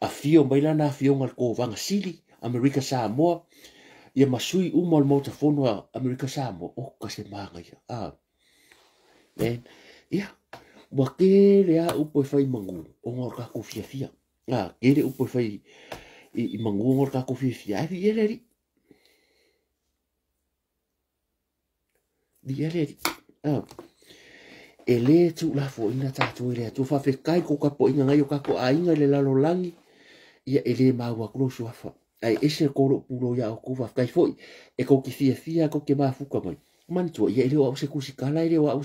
Speaker 1: a fio mai lana fio ngal ko vanga sili Amerika Samoa ia masui uma le motafono a Amerika Samoa o ka se manga ia men ia wa ke le a upo fai mangu o ngor ka ko fia ke le upo fai i mangu ngor ka ko fia ai ele ri di ele ri ele tu la fo ina ta tu ele tu fa fe kai ko ka po inga ngai ka ko ainga le lalo langi ia ele ma wa klo so fa ai ese ko ro pulo ya ko fa kai foi e ko ki fia ko ke ma fu ko mai man tu ia ele o se kusikala ele o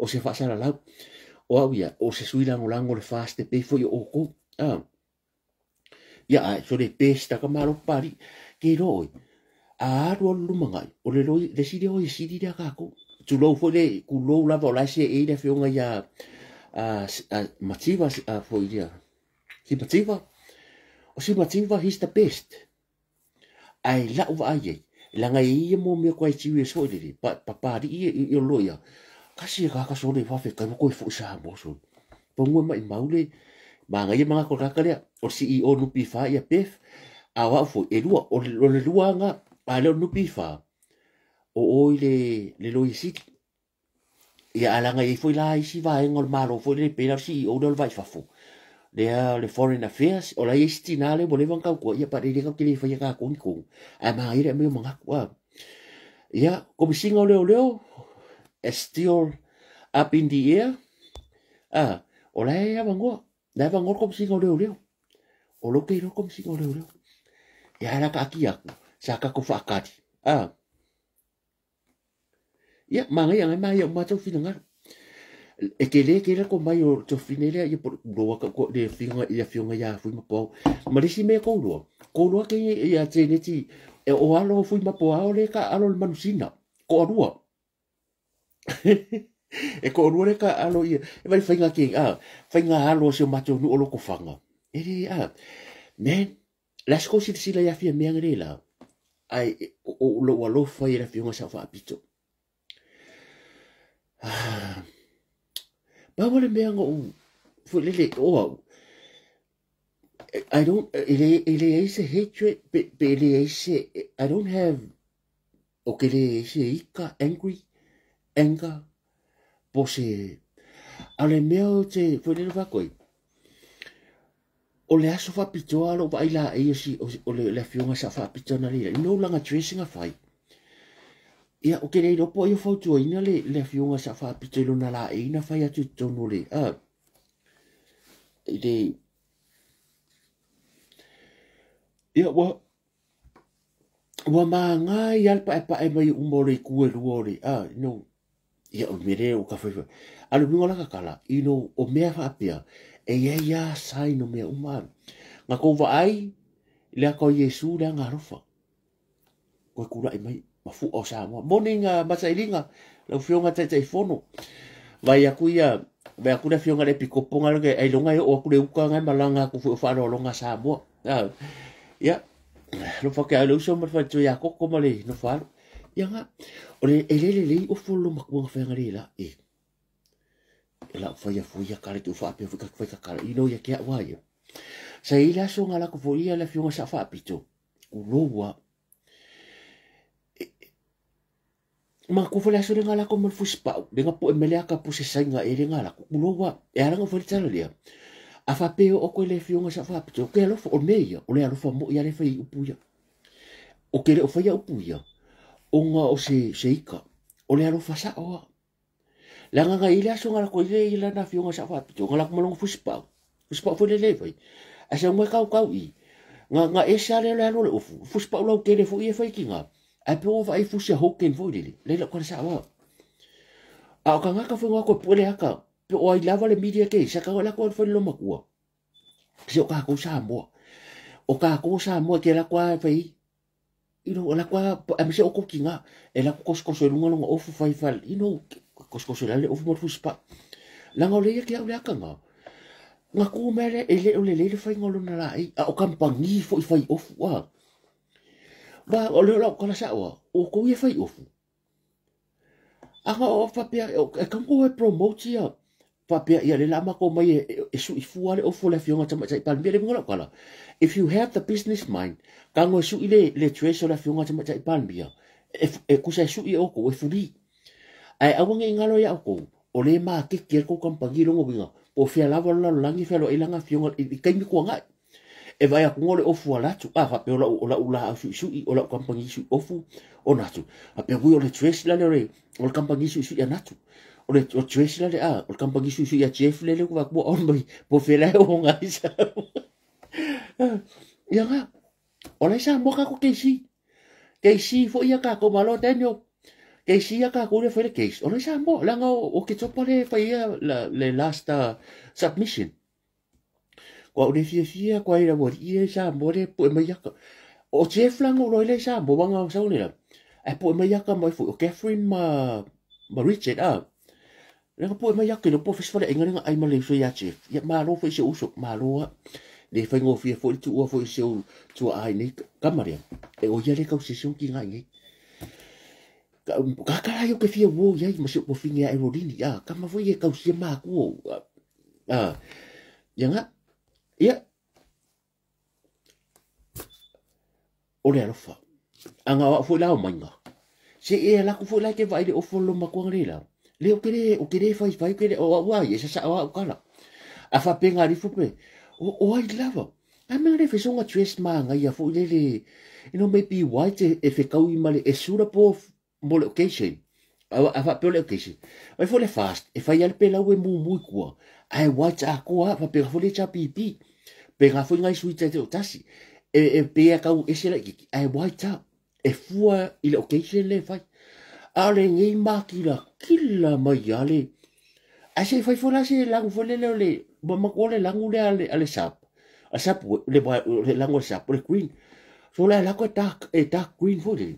Speaker 1: se fa sala la o ia o se sui lango le fast pe foi o ko ia ai so le pesta ka malo pari ke roi a ro lu mangai o le loi le sidi o sidi da ka ko tu lo fo le ku lo la vo la se e le fionga ya mativa fo ia si mativa o si mativa he's the best ai la o ai la ngai mo me ko ai ti so le pa di i lo ya kasi ka so le fa fe ka ko fo sa mo so pongo mai maule ma ngai ma ko ka le o CEO no pi fa ia pef a wa fo e lua o le lua nga a le no pi fa o le lo isiti ia alanga i foi la isi va engol malo foi le pena si o del vai fafu le foreign affairs o la istinale volevan ka ko ia pare ka kile foi ka ko ko a ma ire me manga kwa ia como singa leo still up in the air o la ia vango como singa leo o lo que no como singa leo ia era ka kia sa ka ko fa kati ia mangai angai mai o mato finanga e ke le ko mai o to finele ia por do ko de finga ia fui mapo marisi me ko lo ke ia teneti e o alo fui mapo a ole ka alo manusina ko rua e ko rua ka alo ia e vai finga ke finga alo se mato no lo ko fanga e men las cosas sila ia fia me ngela ai o lo fa ia finga sa fa pito but what me ngo for lele I don't ele is hatred but ele is I don't have okay ele is ika anger pose ale meo te for lele va koi o le aso fa pitoa lo ba ila e si o le fionga sa fa pitona le no langa tracing a fai ia o ke le ropo i fautu ina le fionga sa fa pitelo na la ina fai atu tonu le ia wa manga i alpa e mai umore kue ruore no ia o mere o ka fai alu bingola ka kala ino o mea fa apia e ia sai no mea umar nga ko va ai le ko Yesu le nga rofa ko kura e mai mafu o sa mo morning masailinga la fionga te fono vai akuia vai akuna fionga le pikoponga le ai longa o ku le uka ngai malanga ku fa ro longa sa mo ya lo fa ka lo so mo fa tu ya ko mo le no fa ya nga o le le o folo makwa fa ngari la la fa ya fu ya kale tu fa pe fu ka kala ino ya kia wa ya sa ila so ngala ko fo ia le fionga sa fa pito u lowa ma ko fole aso ngala ko mo fuspa de nga po emele ka po se sainga e ngala ko lowa e ara nga fole tsalo dia a fa pe o ko le fionga sa fa pito ke lo fo o meia o le alo fo mo ya le fai upuya o ke le o fai upuya o nga o se ika o le alo fa sa o la nga ile aso ngala ko ile ila na fionga sa fa pito ngala ko mo fuspa fo le le fai asa mo ka i nga e sa le alo le fuspa lo ke le fo e fai kinga ai pe o vai fusia hoken vo le la ko sa wa a ka nga ka fo nga ko pole aka pe o ai lava le media ke sa ka la ko fo lo makua se o ka ko sa mo ke la kwa fai ino la kwa am se o ko kinga e la ko so lunga lunga o fu fai fal ino ko so la le o fu mo fuspa la nga le ke o le aka nga ko mele ele o le fai ngolo na la o kampangi fo fai o fu wa ba o le kala sa o ko ye fai ofu anga o fa pe e kan ko e promote ya fa pe ya le lama ko mai e su i fu ale o fu le fionga tama tai pan bele ngola kala if you have the business mind kan o su ile le treasure le fionga tama tai pan bia e ku sa su i o ko e fu ni ai awanga ingalo ya ko o le ma ke ke ko kampangi longo binga o fia lava la langi fia lo ilanga fionga i kai mi ko ngai e vai a ngole ofu ala tu a fa pe ola ula su su i ola kampangi su ofu o natu a pe wi o le trace la le o kampangi su ya natu o le trace la le a o kampangi su ya chef le ko va ko on mai po fe la o ngai sa ya nga o le sa mo ka ko ke si fo ia ka ko malo tenyo ke si ya ka ko le fe le case o le sa mo la nga o ke topa le fa ia le last submission wa o fia kwa ira mo i sa mo le po mai yaka o che flango lo le sa mo wanga sa ni la e po mai yaka mai fu o Catherine ma Richard le po mai yaka no po festival e ngani ai ma le so ya chef ya ma lo fe se uso ma lo le fa ngo fia fo tu o fo se tu ai ni kamaria e o ya le ka se so ki ngai ka ka yo ke fia wo ya mo se po finga e rodini ya ka ma fo ye ka se ma ku ya nga ia o le alofa anga wa fu la o manga se e la ku fu la ke vai de o folo ma ko ngela le o kere fai ke o wa ye sa wa kala a fa penga ri fu pe o ai lava a me le fe songa twist ma nga ia fu le maybe white e fe kau i male e sura po mo le occasion a fa pe le occasion vai fu le fast e fai al pe la we mu ku ai white a ko a fa pe fu le cha pipi pe nga fu ngai sui te o tasi e pe ka u ese la ki ai white e fua i le occasion le fai ale ngai makila kila mai ale a se fai fola se langu fole le ma ko le langu le ale sap a sap le langu sap le green fola la ko dark green fole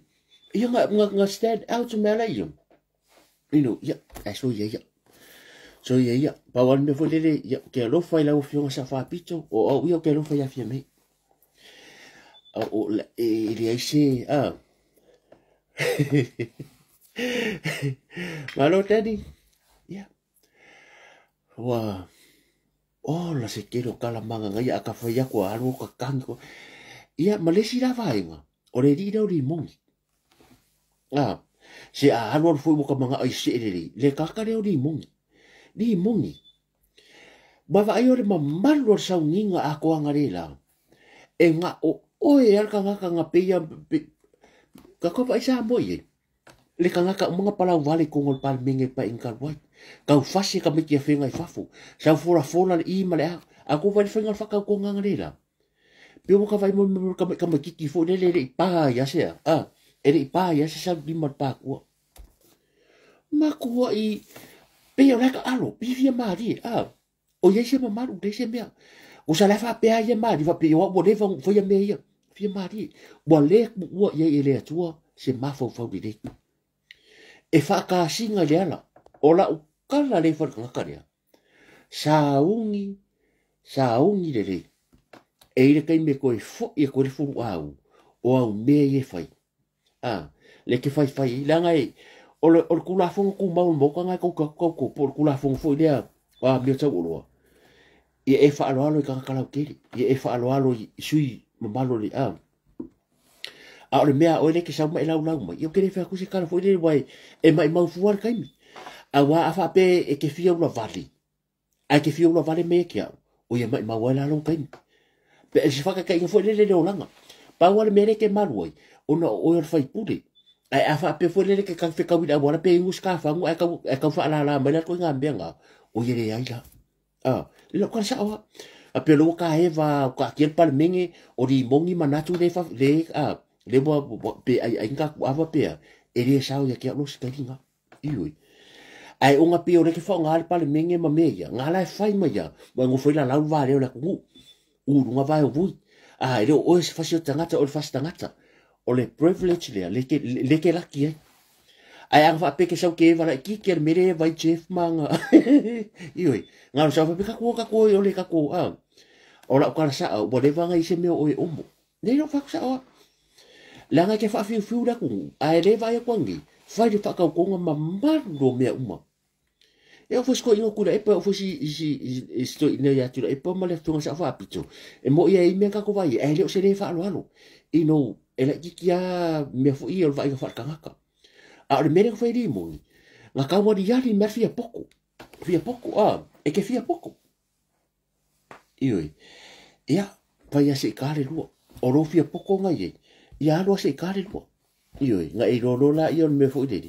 Speaker 1: ia nga stand out me la yo ya so ya so ya pa wan me fole le ke lo fai la o fiona sa fa pito o yo ke lo fai a fia me o le ese malo tadi ya wa la se quiero kala manga ngai aka fai ko alo ka kanko ia malesi la vainga o le rira o limongi se a alo fu mo ka manga ai se le kaka le o limongi ba va ai o le mamalo sa ninga a ko angarela e nga o e alka nga pe ya ka ko vai sa moye le kanga ka mga pala wale kongol pal minge pa ingkal white ka fasi ka miki fenga i fafu sa fora i male aku vai fenga fa ka ko ngangela pe mo ka vai mo ka miki fo le pa ya se ele pa ya se sa di mar pa ko ma ko i pe yo la ka alo pi fia mari o ye se ma maru de se me o sa la fa pe ya mari fa pe yo bo le fo ya me ya fia mari bo le wo ye ele tua se ma fo di e fa ka singa le ala o la ukala le fa ka rea saungi le e ile kai me ko fo e ko le fu au o me ye fai le ke fai la ngai o kula fo ku ma mo ka ngai ko por kula fo le me ta ulo e fa alo ka kala ke e fa alo sui malo le a le mea o le ke sa mai lau mai yo kere fa ku se kala foi le wai e mai mau fuar kai mi a wa fa pe e ke fia una vali a ke fia una vali me ke o ye mai mau la lo kai pe se fa ka kai foi le langa pa wa le mere ke maloi ona o le fai pule a fa pe foi le ke ka fe ka wi da bona pe ngus ka fa ngu e ka fa la mai la ko nga benga o ye le ai la le ko sa wa a pe lo ka eva ka ke pal mingi o di mongi manatu le fa le le bo pe ai ka ava pe e le sao ya ke lo skalinga iui ai unga pe o le ke fa ngal pa le menge ma meia ngala fai ma ya wa ngo foi la va le la ku nga vai o vui le o se fa se tangata o fa tangata o le privilege le ke la ki ai anga pe ke sa ke va la ki ke mere vai chef manga iui ngalo sa fa pe ka ko o le ka ko o la ka sa o le va ngai se me o e omo le no fa sa langa ke fa fiu da ku ai le vai kwangi fai de fa ka ko ma mando me uma eu fos ko ingo kula e pa fos i sto ine ya tu e pa male tunga sa fa pito e mo ia i me ka ko vai e le se le fa alo ino e la kia me fo i o vai ka fa ka ngaka a le mere ko fai di mo nga ka mo di ya di mer fia poco e ke fia poco ioi ia pa ia se ka le lo o ro fia poco nga ye ia lo se ka le lo ioi nga e lo la i on me fo i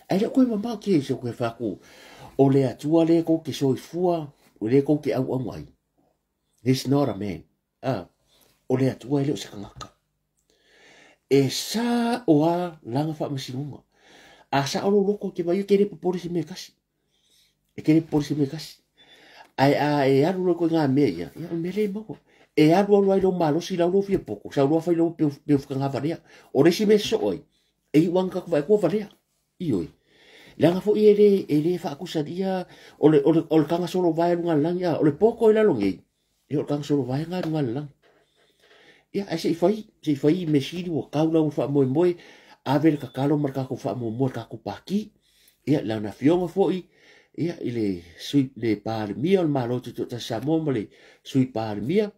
Speaker 1: ai le ko ma ke so ko fa ku o le atua le ko ke soifua o le ko ke au mai. He's not a man. O le atua le o se kangaka. E sa o a langa wha masinunga. A sa o loko ke mai ke re popori se me kasi. E ke re popori se me kasi. Ai e aru loko ngā mea ia. Ia o mele mau. E aru alu ai lo malo si lau lo fia poko. Sa ua whai lo pe whakanga varea. O re si me so oi. E i wanga kwa e kua varea. Ioi. Langa fo ele fa ku sadia o le kanga solo vai lunga langa o le poko ila longi e o kanga solo vai nga lunga lang ia ai sei fai mesiri o kaula o fa moi a ver ka kalo marka ko fa mo ka ko paki ia la na fionga fo ia ile sui le par mia o malo tu ta sa mo le sui par mia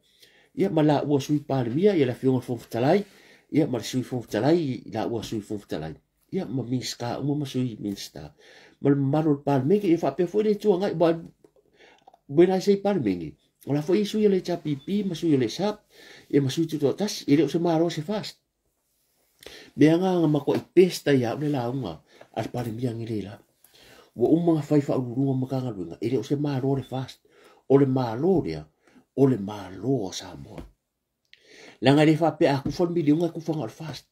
Speaker 1: ia mala o sui par mia ia la fionga fo talai ia mar sui fo talai la o sui fo talai ia ma minska uma masui minsta mal marol pal megi e fa pe foi le tu ngai ba buena sei pal megi ola foi su le chapipi masu le sap e masu tu tas ile se maro se fast be nga ma ko pesta ya le la unga al pal mi ngi la wo uma fai fa uru ma ka nga ile se maro le fast o le malo dia o le malo sa mo la nga le fa pe a ku fon mi unga ku fon al fast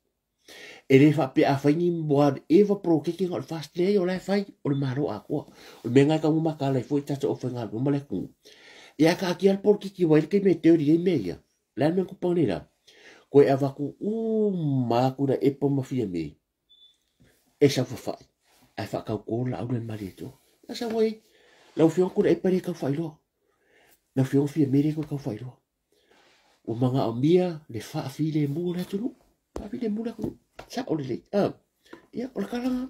Speaker 1: e le fa pe a faini boad eva pro ke ki ngol fast le o le fai o le maro a ko o menga ka uma ka le foi ta o fenga o male ku ya ka ki al por ki wa ke me teoria meia la men ku ponira ko e ava ku ma ku da e po ma fia me e sa fa fai ai fa ka ko la o le marito asa wai la fio ku e pare ka fai lo la fio fia me ko ka fai lo o manga o mia le fa fi le mu la tu fa fi le mu la ku sa o le ia o kalanga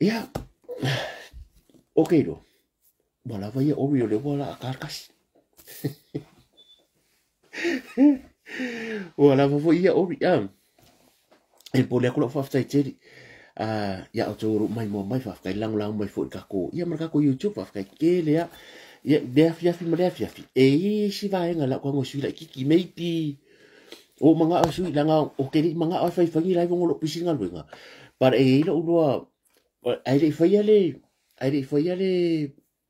Speaker 1: ia okay do wala vai o rio le wala karkas wala va ia o el pole ko fa fa tiri ia o toro mai mo mai fa kai lang mai fo ka ko ia marka ko youtube fa kai ke le ia de fia fi mare fia fi e si va nga la ko ngo sui la ki maybe o manga asu langa o ke manga ai fai fangi lai ngolo pisinga luenga par e lo lo ai le fai ale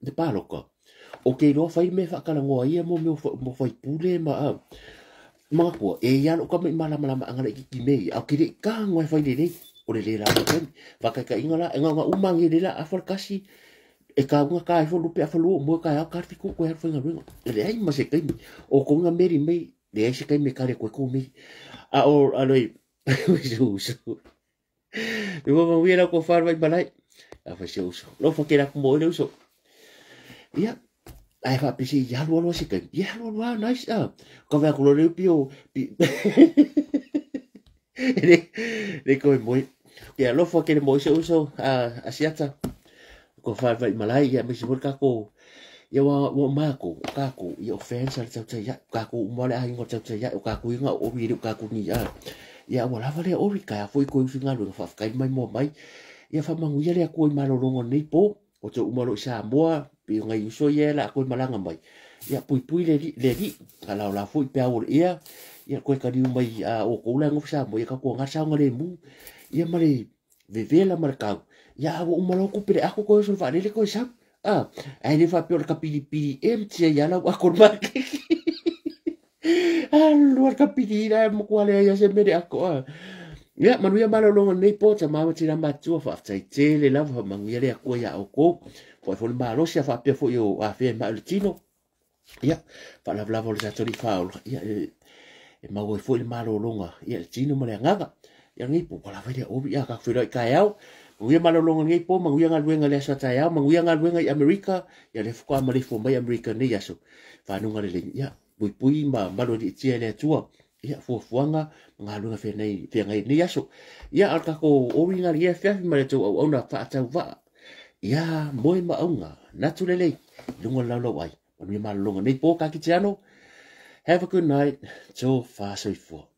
Speaker 1: de paloka o ke lo fai me fa kala ngo ia mo fai pule ma manga ko e ya lo ka me mala anga ki me a ke ka ngo fai le o le la ko fa ka ingala nga umangi le la afal kasi e ka nga ka fo lupe afalo mo ka ka fiku ko her fai nga le ai ma se kai o ko nga meri me de ese que me care ko mi a o aloi uso eu vou ver a ko far vai balai a fa se uso lo fa que era como ele uso ia ai fa pisi ya lo se que ya lo nice ko va ko le pio de ko moi que lo fa que mo se uso a siata ko far vai malai ya me se por ka ko ia wa mako kaku ia offense al tau ya kaku mole ai ngo tau ya kaku nga o vi kaku ni ya ia wala vale o ka foi ko finga lo fa kai mai mo mai ia fa mangu ia le ko malo longo nei po o to umalo sa moa pi nga yuso ia la ko malanga mai ia pui le ala la foi pe au ia ko ka di mai o ko la ngo sa mo ia ka ko nga sa ngale mu ia mare vevela markau ia o umalo ko pe ako ko so fa le ko sa ai le fa pior capili tia ya la wa korma luar capili la mo quale ya se mere ako ya manu ya malo longo nei po ta mama tira matu fa tai tele la fa mangiere ako ya oko fo malo sia fa pe fo yo a fe ma el tino ya fa la blavo le tori fa ya e ma go fo el malo longa ya el tino mo le ngaka ya ngi po la fa ya o ya ka fo ka ya Manguia malolonga ngai po manguia ngaluenga le sa tai manguia ngaluenga i America ya le fo ma le fo mai America nei aso fa nunga le ya pui ma malo di tia le tua ia fuafuanga ngā lunga whenei te ngai ni aso. Ia alka ko oringa ia whiawhi mare tau au auna whaatau waa. Ia moe maunga, natu lelei, lunga laulau ai. Manui malunga nei pō ka ki te ano. Have a good night. Tō whāsoifua.